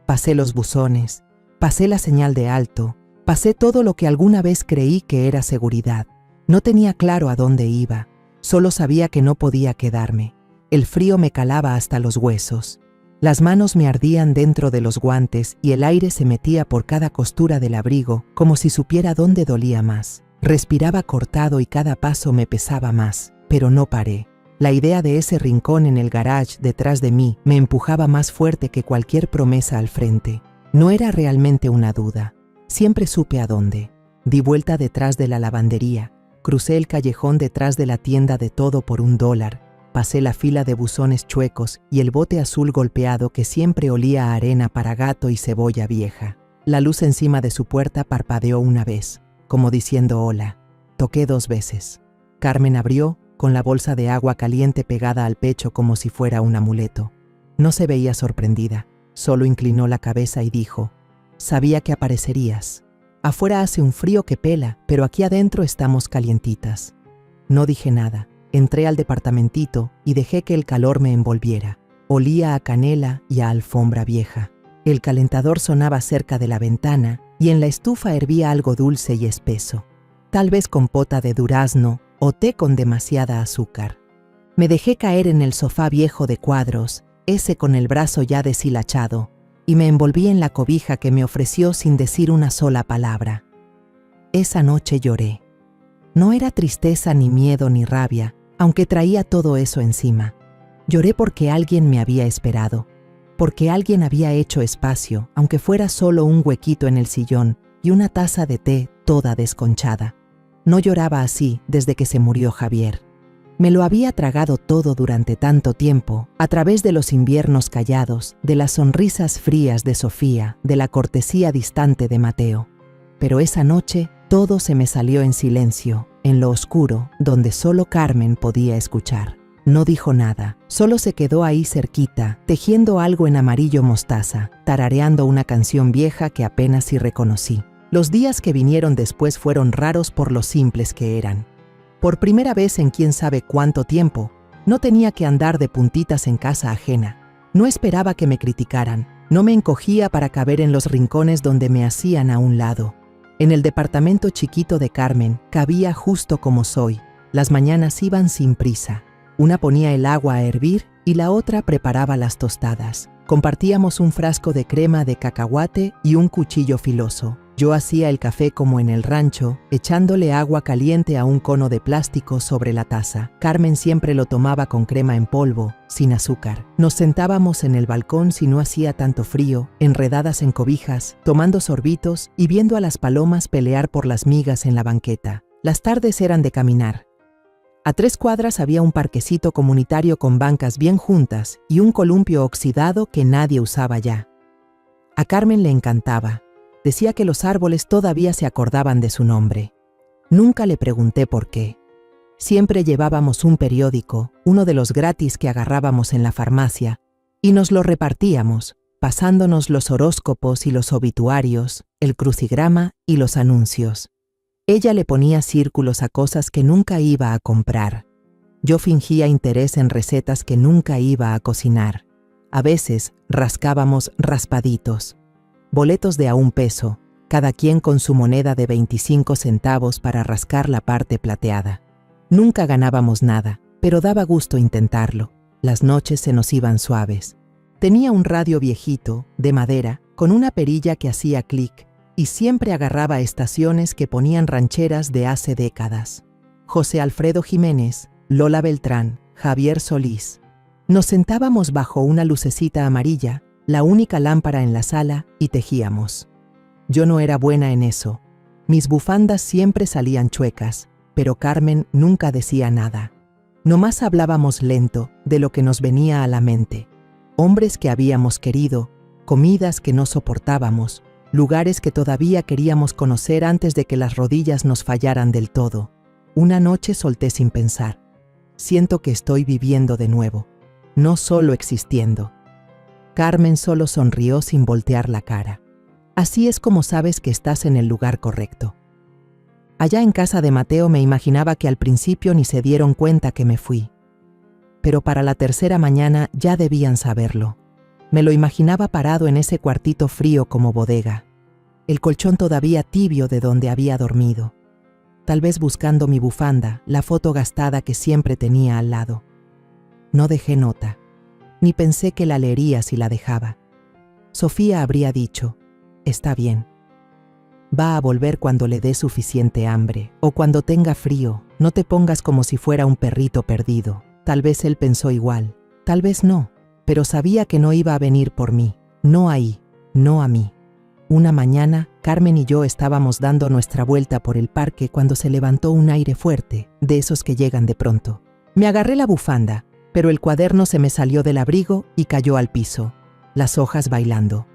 Pasé los buzones, pasé la señal de alto, pasé todo lo que alguna vez creí que era seguridad. No tenía claro a dónde iba, solo sabía que no podía quedarme. El frío me calaba hasta los huesos. Las manos me ardían dentro de los guantes y el aire se metía por cada costura del abrigo como si supiera dónde dolía más. Respiraba cortado y cada paso me pesaba más, pero no paré. La idea de ese rincón en el garage detrás de mí me empujaba más fuerte que cualquier promesa al frente. No era realmente una duda. Siempre supe a dónde. Di vuelta detrás de la lavandería. Crucé el callejón detrás de la tienda de todo por $1. Pasé la fila de buzones chuecos y el bote azul golpeado que siempre olía a arena para gato y cebolla vieja. La luz encima de su puerta parpadeó una vez, como diciendo hola. Toqué 2 veces. Carmen abrió, con la bolsa de agua caliente pegada al pecho como si fuera un amuleto. No se veía sorprendida, solo inclinó la cabeza y dijo: «Sabía que aparecerías. Afuera hace un frío que pela, pero aquí adentro estamos calientitas». No dije nada. Entré al departamentito y dejé que el calor me envolviera. Olía a canela y a alfombra vieja. El calentador sonaba cerca de la ventana y en la estufa hervía algo dulce y espeso. Tal vez compota de durazno o té con demasiada azúcar. Me dejé caer en el sofá viejo de cuadros, ese con el brazo ya deshilachado, y me envolví en la cobija que me ofreció sin decir una sola palabra. Esa noche lloré. No era tristeza ni miedo ni rabia, aunque traía todo eso encima. Lloré porque alguien me había esperado, porque alguien había hecho espacio, aunque fuera solo un huequito en el sillón y una taza de té toda desconchada. No lloraba así desde que se murió Javier. Me lo había tragado todo durante tanto tiempo, a través de los inviernos callados, de las sonrisas frías de Sofía, de la cortesía distante de Mateo. Pero esa noche todo se me salió en silencio, en lo oscuro, donde solo Carmen podía escuchar. No dijo nada, solo se quedó ahí cerquita, tejiendo algo en amarillo mostaza, tarareando una canción vieja que apenas si reconocí. Los días que vinieron después fueron raros por lo simples que eran. Por primera vez en quién sabe cuánto tiempo, no tenía que andar de puntitas en casa ajena. No esperaba que me criticaran, no me encogía para caber en los rincones donde me hacían a un lado. En el departamento chiquito de Carmen cabía justo como soy. Las mañanas iban sin prisa. Una ponía el agua a hervir y la otra preparaba las tostadas. Compartíamos un frasco de crema de cacahuate y un cuchillo filoso. Yo hacía el café como en el rancho, echándole agua caliente a un cono de plástico sobre la taza. Carmen siempre lo tomaba con crema en polvo, sin azúcar. Nos sentábamos en el balcón si no hacía tanto frío, enredadas en cobijas, tomando sorbitos y viendo a las palomas pelear por las migas en la banqueta. Las tardes eran de caminar. A 3 cuadras había un parquecito comunitario con bancas bien juntas y un columpio oxidado que nadie usaba ya. A Carmen le encantaba. Decía que los árboles todavía se acordaban de su nombre. Nunca le pregunté por qué. Siempre llevábamos un periódico, uno de los gratis que agarrábamos en la farmacia, y nos lo repartíamos, pasándonos los horóscopos y los obituarios, el crucigrama y los anuncios. Ella le ponía círculos a cosas que nunca iba a comprar. Yo fingía interés en recetas que nunca iba a cocinar. A veces rascábamos raspaditos, boletos de a 1 peso, cada quien con su moneda de 25 centavos para rascar la parte plateada. Nunca ganábamos nada, pero daba gusto intentarlo. Las noches se nos iban suaves. Tenía un radio viejito, de madera, con una perilla que hacía clic, y siempre agarraba estaciones que ponían rancheras de hace décadas. José Alfredo Jiménez, Lola Beltrán, Javier Solís. Nos sentábamos bajo una lucecita amarilla, la única lámpara en la sala, y tejíamos. Yo no era buena en eso. Mis bufandas siempre salían chuecas, pero Carmen nunca decía nada. Nomás hablábamos lento de lo que nos venía a la mente. Hombres que habíamos querido, comidas que no soportábamos, lugares que todavía queríamos conocer antes de que las rodillas nos fallaran del todo. Una noche solté sin pensar. Siento que estoy viviendo de nuevo, no solo existiendo. Carmen solo sonrió sin voltear la cara. Así es como sabes que estás en el lugar correcto. Allá en casa de Mateo me imaginaba que al principio ni se dieron cuenta que me fui. Pero para la tercera mañana ya debían saberlo. Me lo imaginaba parado en ese cuartito frío como bodega, el colchón todavía tibio de donde había dormido, tal vez buscando mi bufanda, la foto gastada que siempre tenía al lado. No dejé nota, ni pensé que la leería si la dejaba. Sofía habría dicho, está bien. Va a volver cuando le dé suficiente hambre, o cuando tenga frío, no te pongas como si fuera un perrito perdido. Tal vez él pensó igual, tal vez no. Pero sabía que no iba a venir por mí, no ahí, no a mí. Una mañana, Carmen y yo estábamos dando nuestra vuelta por el parque cuando se levantó un aire fuerte, de esos que llegan de pronto. Me agarré la bufanda, pero el cuaderno se me salió del abrigo y cayó al piso, las hojas bailando.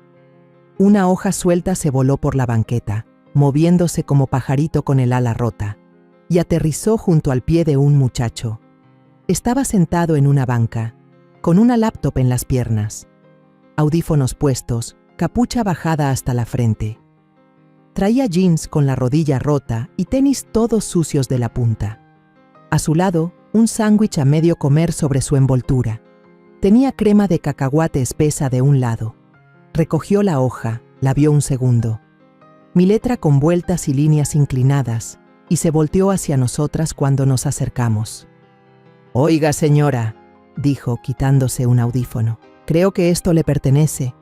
Una hoja suelta se voló por la banqueta, moviéndose como pajarito con el ala rota, y aterrizó junto al pie de un muchacho. Estaba sentado en una banca, con una laptop en las piernas, audífonos puestos, capucha bajada hasta la frente. Traía jeans con la rodilla rota y tenis todos sucios de la punta. A su lado, un sándwich a medio comer sobre su envoltura. Tenía crema de cacahuate espesa de un lado. Recogió la hoja, la vio un segundo. Mi letra con vueltas y líneas inclinadas, y se volteó hacia nosotras cuando nos acercamos. «Oiga, señora», dijo, quitándose un audífono. «Creo que esto le pertenece».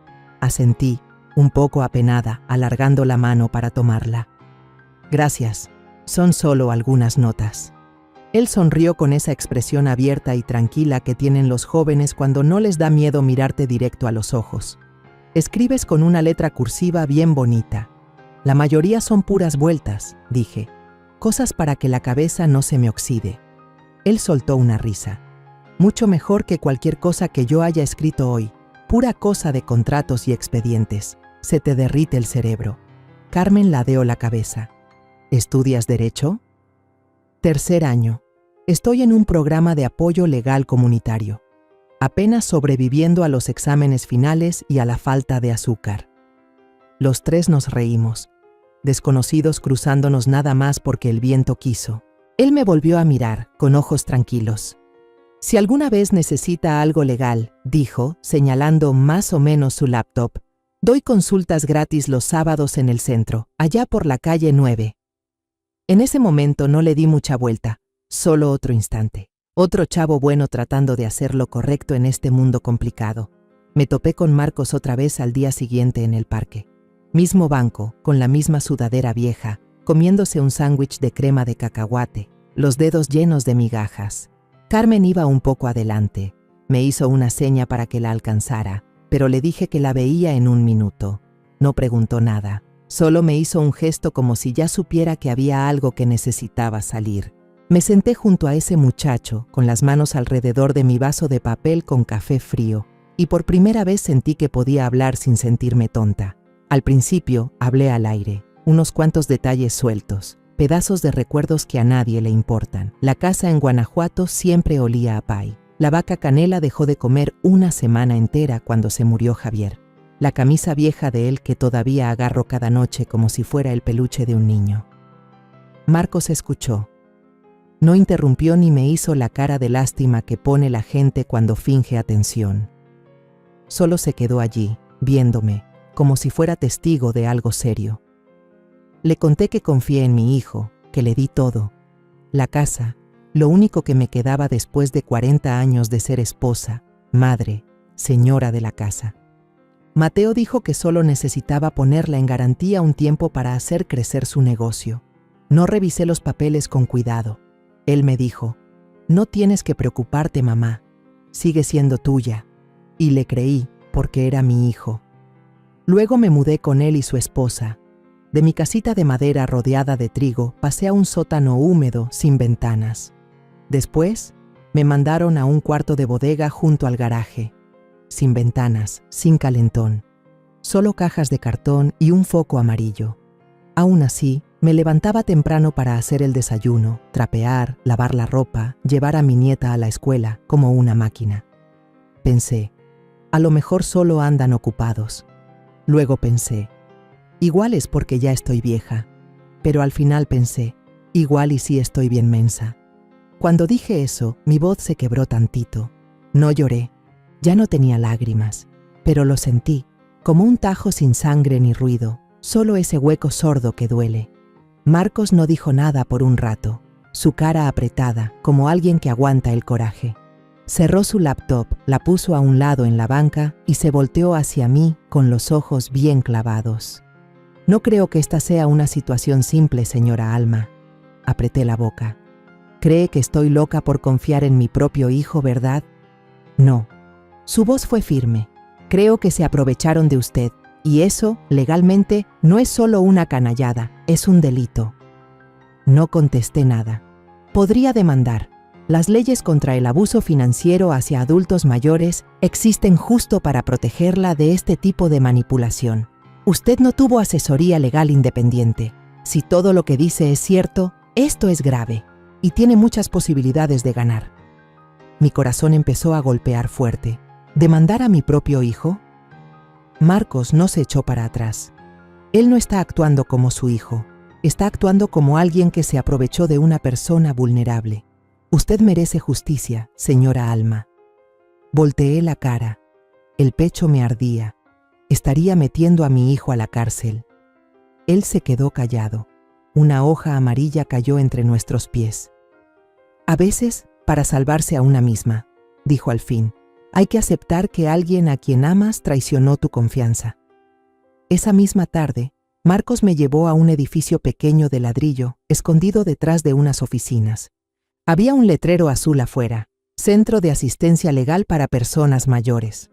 Asentí, un poco apenada, alargando la mano para tomarla. «Gracias, son solo algunas notas». Él sonrió con esa expresión abierta y tranquila que tienen los jóvenes cuando no les da miedo mirarte directo a los ojos. «Escribes con una letra cursiva bien bonita. La mayoría son puras vueltas», dije. «Cosas para que la cabeza no se me oxide». Él soltó una risa. «Mucho mejor que cualquier cosa que yo haya escrito hoy. Pura cosa de contratos y expedientes. Se te derrite el cerebro». Carmen ladeó la cabeza. «¿Estudias Derecho?» «Tercer año. Estoy en un programa de apoyo legal comunitario. Apenas sobreviviendo a los exámenes finales y a la falta de azúcar». Los tres nos reímos, desconocidos cruzándonos nada más porque el viento quiso. Él me volvió a mirar, con ojos tranquilos. «Si alguna vez necesita algo legal», dijo, señalando más o menos su laptop, «doy consultas gratis los sábados en el centro, allá por la calle 9. En ese momento no le di mucha vuelta, solo otro instante. Otro chavo bueno tratando de hacer lo correcto en este mundo complicado. Me topé con Marcos otra vez al día siguiente en el parque. Mismo banco, con la misma sudadera vieja, comiéndose un sándwich de crema de cacahuate, los dedos llenos de migajas. Carmen iba un poco adelante. Me hizo una seña para que la alcanzara, pero le dije que la veía en 1 minuto. No preguntó nada. Solo me hizo un gesto como si ya supiera que había algo que necesitaba salir. Me senté junto a ese muchacho, con las manos alrededor de mi vaso de papel con café frío, y por primera vez sentí que podía hablar sin sentirme tonta. Al principio, hablé al aire, unos cuantos detalles sueltos, pedazos de recuerdos que a nadie le importan. La casa en Guanajuato siempre olía a pay. La vaca Canela dejó de comer una semana entera cuando se murió Javier. La camisa vieja de él que todavía agarro cada noche como si fuera el peluche de un niño. Marcos escuchó. No interrumpió ni me hizo la cara de lástima que pone la gente cuando finge atención. Solo se quedó allí, viéndome, como si fuera testigo de algo serio. Le conté que confié en mi hijo, que le di todo. La casa, lo único que me quedaba después de 40 años de ser esposa, madre, señora de la casa. Mateo dijo que solo necesitaba ponerla en garantía un tiempo para hacer crecer su negocio. No revisé los papeles con cuidado. Él me dijo, no tienes que preocuparte, mamá, sigue siendo tuya. Y le creí, porque era mi hijo. Luego me mudé con él y su esposa. De mi casita de madera rodeada de trigo, pasé a un sótano húmedo, sin ventanas. Después, me mandaron a un cuarto de bodega junto al garaje. Sin ventanas, sin calentón. Solo cajas de cartón y un foco amarillo. Aún así, me levantaba temprano para hacer el desayuno, trapear, lavar la ropa, llevar a mi nieta a la escuela, como una máquina. Pensé, a lo mejor solo andan ocupados. Luego pensé, igual es porque ya estoy vieja. Pero al final pensé, igual y sí estoy bien mensa. Cuando dije eso, mi voz se quebró tantito. No lloré, ya no tenía lágrimas, pero lo sentí, como un tajo sin sangre ni ruido, solo ese hueco sordo que duele. Marcos no dijo nada por un rato, su cara apretada, como alguien que aguanta el coraje. Cerró su laptop, la puso a un lado en la banca y se volteó hacia mí con los ojos bien clavados. No creo que esta sea una situación simple, señora Alma. Apreté la boca. ¿Cree que estoy loca por confiar en mi propio hijo, verdad? No. Su voz fue firme. Creo que se aprovecharon de usted. Y eso, legalmente, no es solo una canallada, es un delito. No contesté nada. Podría demandar. Las leyes contra el abuso financiero hacia adultos mayores existen justo para protegerla de este tipo de manipulación. Usted no tuvo asesoría legal independiente. Si todo lo que dice es cierto, esto es grave y tiene muchas posibilidades de ganar. Mi corazón empezó a golpear fuerte. ¿Demandar a mi propio hijo? Marcos no se echó para atrás. Él no está actuando como su hijo, está actuando como alguien que se aprovechó de una persona vulnerable. Usted merece justicia, señora Alma. Volteé la cara. El pecho me ardía. Estaría metiendo a mi hijo a la cárcel. Él se quedó callado. Una hoja amarilla cayó entre nuestros pies. A veces, para salvarse a una misma, dijo al fin, hay que aceptar que alguien a quien amas traicionó tu confianza. Esa misma tarde, Marcos me llevó a un edificio pequeño de ladrillo, escondido detrás de unas oficinas. Había un letrero azul afuera, Centro de Asistencia Legal para Personas Mayores.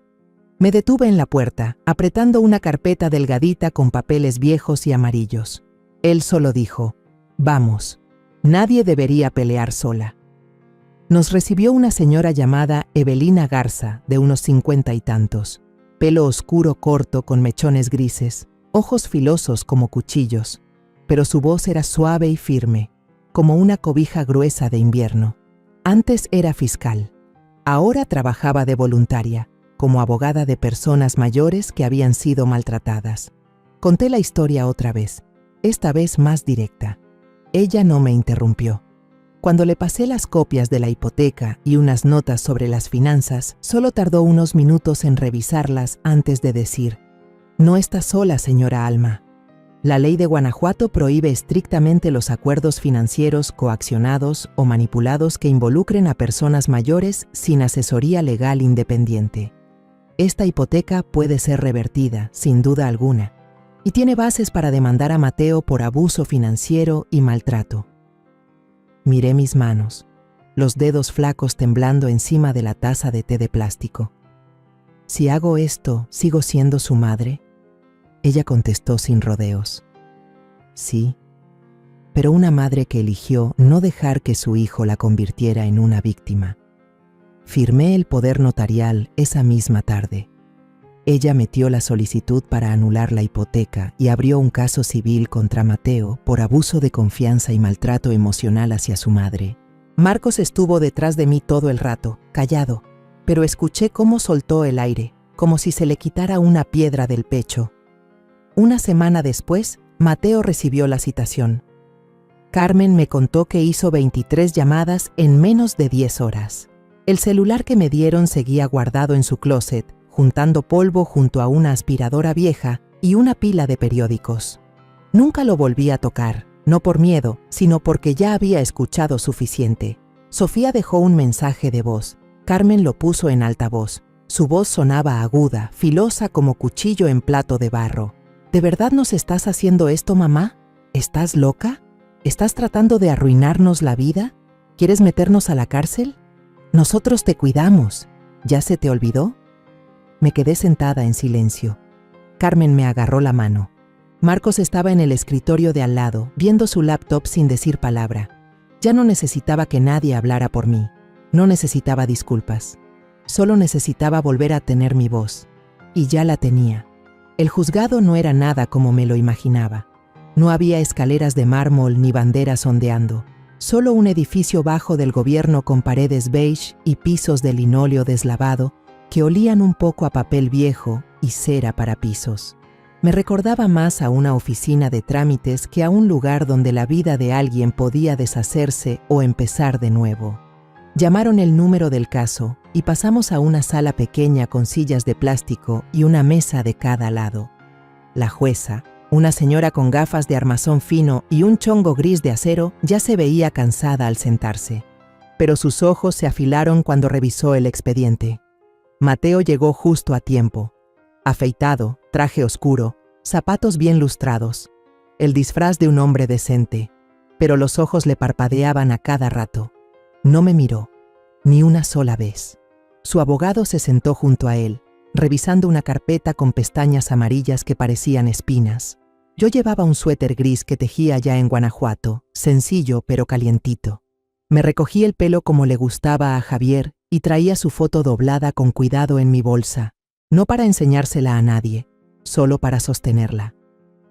Me detuve en la puerta, apretando una carpeta delgadita con papeles viejos y amarillos. Él solo dijo, vamos, nadie debería pelear sola. Nos recibió una señora llamada Evelina Garza, de unos 50 y tantos. Pelo oscuro corto con mechones grises, ojos filosos como cuchillos, pero su voz era suave y firme, como una cobija gruesa de invierno. Antes era fiscal, ahora trabajaba de voluntaria, como abogada de personas mayores que habían sido maltratadas. Conté la historia otra vez, esta vez más directa. Ella no me interrumpió. Cuando le pasé las copias de la hipoteca y unas notas sobre las finanzas, solo tardó unos minutos en revisarlas antes de decir, no está sola, señora Alma. La ley de Guanajuato prohíbe estrictamente los acuerdos financieros coaccionados o manipulados que involucren a personas mayores sin asesoría legal independiente. Esta hipoteca puede ser revertida, sin duda alguna, y tiene bases para demandar a Mateo por abuso financiero y maltrato. Miré mis manos, los dedos flacos temblando encima de la taza de té de plástico. Si hago esto, ¿sigo siendo su madre? Ella contestó sin rodeos. Sí, pero una madre que eligió no dejar que su hijo la convirtiera en una víctima. Firmé el poder notarial esa misma tarde. Ella metió la solicitud para anular la hipoteca y abrió un caso civil contra Mateo por abuso de confianza y maltrato emocional hacia su madre. Marcos estuvo detrás de mí todo el rato, callado, pero escuché cómo soltó el aire, como si se le quitara una piedra del pecho. Una semana después, Mateo recibió la citación. Carmen me contó que hizo 23 llamadas en menos de 10 horas. El celular que me dieron seguía guardado en su closet, juntando polvo junto a una aspiradora vieja y una pila de periódicos. Nunca lo volví a tocar, no por miedo, sino porque ya había escuchado suficiente. Sofía dejó un mensaje de voz. Carmen lo puso en altavoz. Su voz sonaba aguda, filosa como cuchillo en plato de barro. ¿De verdad nos estás haciendo esto, mamá? ¿Estás loca? ¿Estás tratando de arruinarnos la vida? ¿Quieres meternos a la cárcel? Nosotros te cuidamos. ¿Ya se te olvidó? Me quedé sentada en silencio. Carmen me agarró la mano. Marcos estaba en el escritorio de al lado, viendo su laptop sin decir palabra. Ya no necesitaba que nadie hablara por mí. No necesitaba disculpas. Solo necesitaba volver a tener mi voz. Y ya la tenía. El juzgado no era nada como me lo imaginaba. No había escaleras de mármol ni banderas ondeando. Solo un edificio bajo del gobierno con paredes beige y pisos de linóleo deslavado que olían un poco a papel viejo y cera para pisos. Me recordaba más a una oficina de trámites que a un lugar donde la vida de alguien podía deshacerse o empezar de nuevo. Llamaron el número del caso y pasamos a una sala pequeña con sillas de plástico y una mesa de cada lado. La jueza, una señora con gafas de armazón fino y un chongo gris de acero, ya se veía cansada al sentarse, pero sus ojos se afilaron cuando revisó el expediente. Mateo llegó justo a tiempo. Afeitado, traje oscuro, zapatos bien lustrados, el disfraz de un hombre decente, pero los ojos le parpadeaban a cada rato. No me miró, ni una sola vez. Su abogado se sentó junto a él, revisando una carpeta con pestañas amarillas que parecían espinas. Yo llevaba un suéter gris que tejía ya en Guanajuato, sencillo pero calientito. Me recogí el pelo como le gustaba a Javier y traía su foto doblada con cuidado en mi bolsa, no para enseñársela a nadie, solo para sostenerla.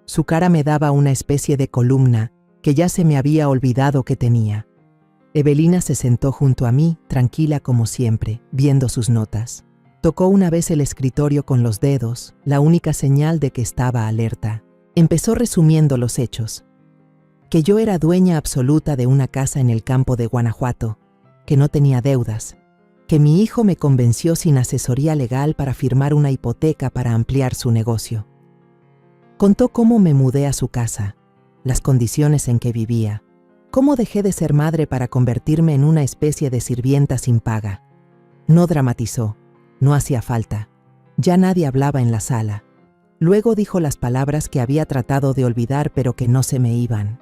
Su cara me daba una especie de columna que ya se me había olvidado que tenía. Evelina se sentó junto a mí, tranquila como siempre, viendo sus notas. Tocó una vez el escritorio con los dedos, la única señal de que estaba alerta. Empezó resumiendo los hechos. Que yo era dueña absoluta de una casa en el campo de Guanajuato, que no tenía deudas, que mi hijo me convenció sin asesoría legal para firmar una hipoteca para ampliar su negocio. Contó cómo me mudé a su casa, las condiciones en que vivía, cómo dejé de ser madre para convertirme en una especie de sirvienta sin paga. No dramatizó, no hacía falta. Ya nadie hablaba en la sala. Luego dijo las palabras que había tratado de olvidar pero que no se me iban.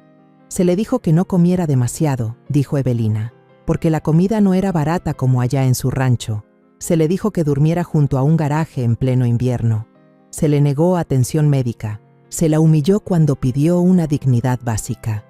Se le dijo que no comiera demasiado, dijo Evelina, porque la comida no era barata como allá en su rancho. Se le dijo que durmiera junto a un garaje en pleno invierno. Se le negó atención médica. Se la humilló cuando pidió una dignidad básica.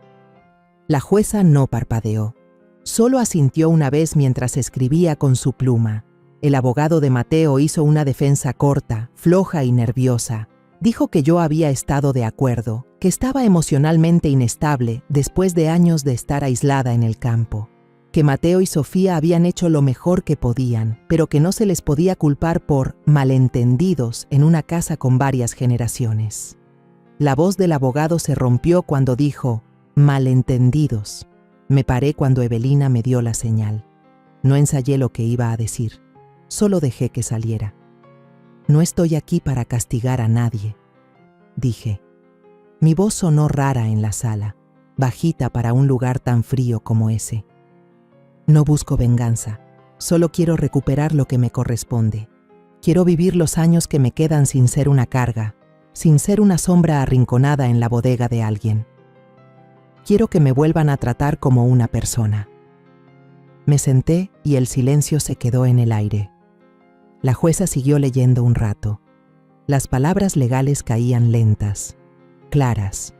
La jueza no parpadeó. Solo asintió una vez mientras escribía con su pluma. El abogado de Mateo hizo una defensa corta, floja y nerviosa. Dijo que yo había estado de acuerdo, que estaba emocionalmente inestable después de años de estar aislada en el campo, que Mateo y Sofía habían hecho lo mejor que podían, pero que no se les podía culpar por malentendidos en una casa con varias generaciones. La voz del abogado se rompió cuando dijo, malentendidos. Me paré cuando Evelina me dio la señal. No ensayé lo que iba a decir, solo dejé que saliera. No estoy aquí para castigar a nadie, dije. Mi voz sonó rara en la sala, bajita para un lugar tan frío como ese. No busco venganza, solo quiero recuperar lo que me corresponde. Quiero vivir los años que me quedan sin ser una carga, sin ser una sombra arrinconada en la bodega de alguien. Quiero que me vuelvan a tratar como una persona. Me senté y el silencio se quedó en el aire. La jueza siguió leyendo un rato. Las palabras legales caían lentas, claras.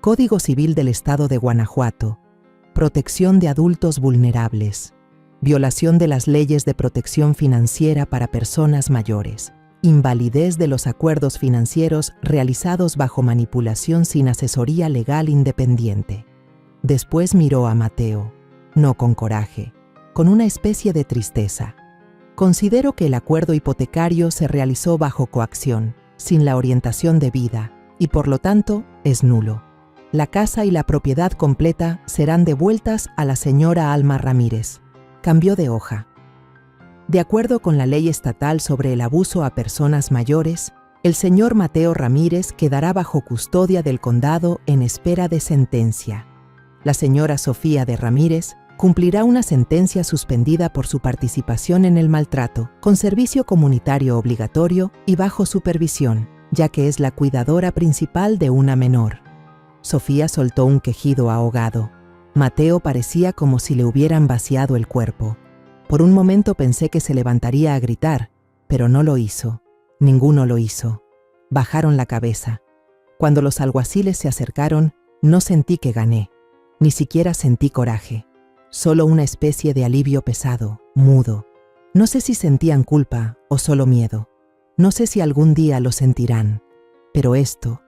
Código Civil del Estado de Guanajuato. Protección de adultos vulnerables. Violación de las leyes de protección financiera para personas mayores. Invalidez de los acuerdos financieros realizados bajo manipulación sin asesoría legal independiente. Después miró a Mateo, no con coraje, con una especie de tristeza. Considero que el acuerdo hipotecario se realizó bajo coacción, sin la orientación debida, y por lo tanto es nulo. La casa y la propiedad completa serán devueltas a la señora Alma Ramírez. Cambió de hoja. De acuerdo con la ley estatal sobre el abuso a personas mayores, el señor Mateo Ramírez quedará bajo custodia del condado en espera de sentencia. La señora Sofía de Ramírez cumplirá una sentencia suspendida por su participación en el maltrato, con servicio comunitario obligatorio y bajo supervisión, ya que es la cuidadora principal de una menor. Sofía soltó un quejido ahogado. Mateo parecía como si le hubieran vaciado el cuerpo. Por un momento pensé que se levantaría a gritar, pero no lo hizo. Ninguno lo hizo. Bajaron la cabeza. Cuando los alguaciles se acercaron, no sentí que gané. Ni siquiera sentí coraje. Solo una especie de alivio pesado, mudo. No sé si sentían culpa o solo miedo. No sé si algún día lo sentirán. Pero esto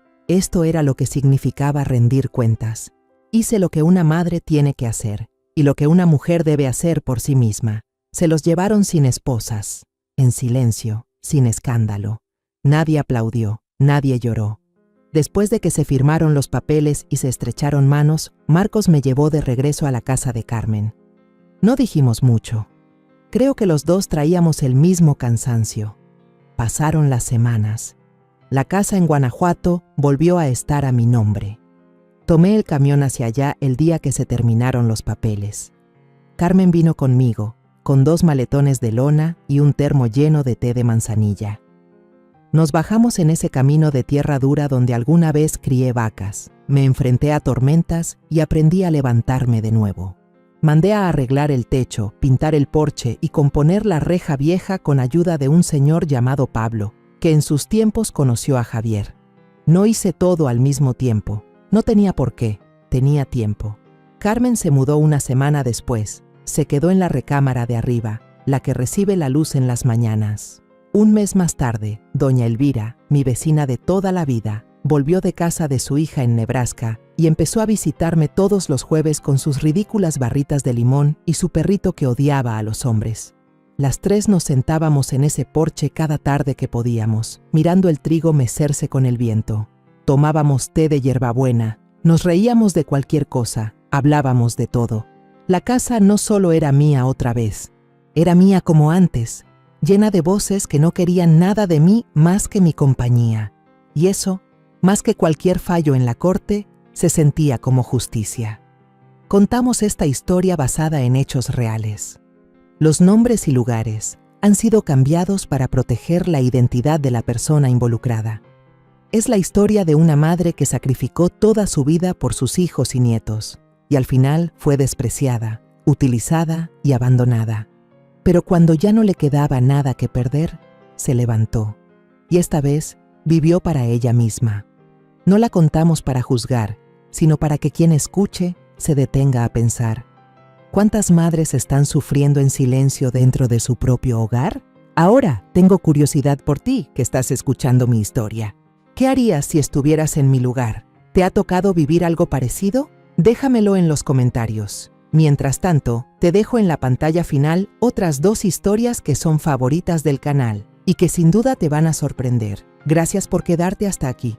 era lo que significaba rendir cuentas. Hice lo que una madre tiene que hacer y lo que una mujer debe hacer por sí misma. Se los llevaron sin esposas, en silencio, sin escándalo. Nadie aplaudió, nadie lloró. Después de que se firmaron los papeles y se estrecharon manos, Marcos me llevó de regreso a la casa de Carmen. No dijimos mucho. Creo que los dos traíamos el mismo cansancio. Pasaron las semanas. La casa en Guanajuato volvió a estar a mi nombre. Tomé el camión hacia allá el día que se terminaron los papeles. Carmen vino conmigo, con 2 maletones de lona y un termo lleno de té de manzanilla. Nos bajamos en ese camino de tierra dura donde alguna vez crié vacas. Me enfrenté a tormentas y aprendí a levantarme de nuevo. Mandé a arreglar el techo, pintar el porche y componer la reja vieja con ayuda de un señor llamado Pablo, que en sus tiempos conoció a Javier. No hice todo al mismo tiempo. No tenía por qué, tenía tiempo. Carmen se mudó una semana después. Se quedó en la recámara de arriba, la que recibe la luz en las mañanas. Un mes más tarde, doña Elvira, mi vecina de toda la vida, volvió de casa de su hija en Nebraska y empezó a visitarme todos los jueves con sus ridículas barritas de limón y su perrito que odiaba a los hombres. Las 3 nos sentábamos en ese porche cada tarde que podíamos, mirando el trigo mecerse con el viento. Tomábamos té de hierbabuena, nos reíamos de cualquier cosa, hablábamos de todo. La casa no solo era mía otra vez, era mía como antes, llena de voces que no querían nada de mí más que mi compañía. Y eso, más que cualquier fallo en la corte, se sentía como justicia. Contamos esta historia basada en hechos reales. Los nombres y lugares han sido cambiados para proteger la identidad de la persona involucrada. Es la historia de una madre que sacrificó toda su vida por sus hijos y nietos, y al final fue despreciada, utilizada y abandonada. Pero cuando ya no le quedaba nada que perder, se levantó, y esta vez vivió para ella misma. No la contamos para juzgar, sino para que quien escuche se detenga a pensar. ¿Cuántas madres están sufriendo en silencio dentro de su propio hogar? Ahora tengo curiosidad por ti, que estás escuchando mi historia. ¿Qué harías si estuvieras en mi lugar? ¿Te ha tocado vivir algo parecido? Déjamelo en los comentarios. Mientras tanto, te dejo en la pantalla final otras 2 historias que son favoritas del canal y que sin duda te van a sorprender. Gracias por quedarte hasta aquí.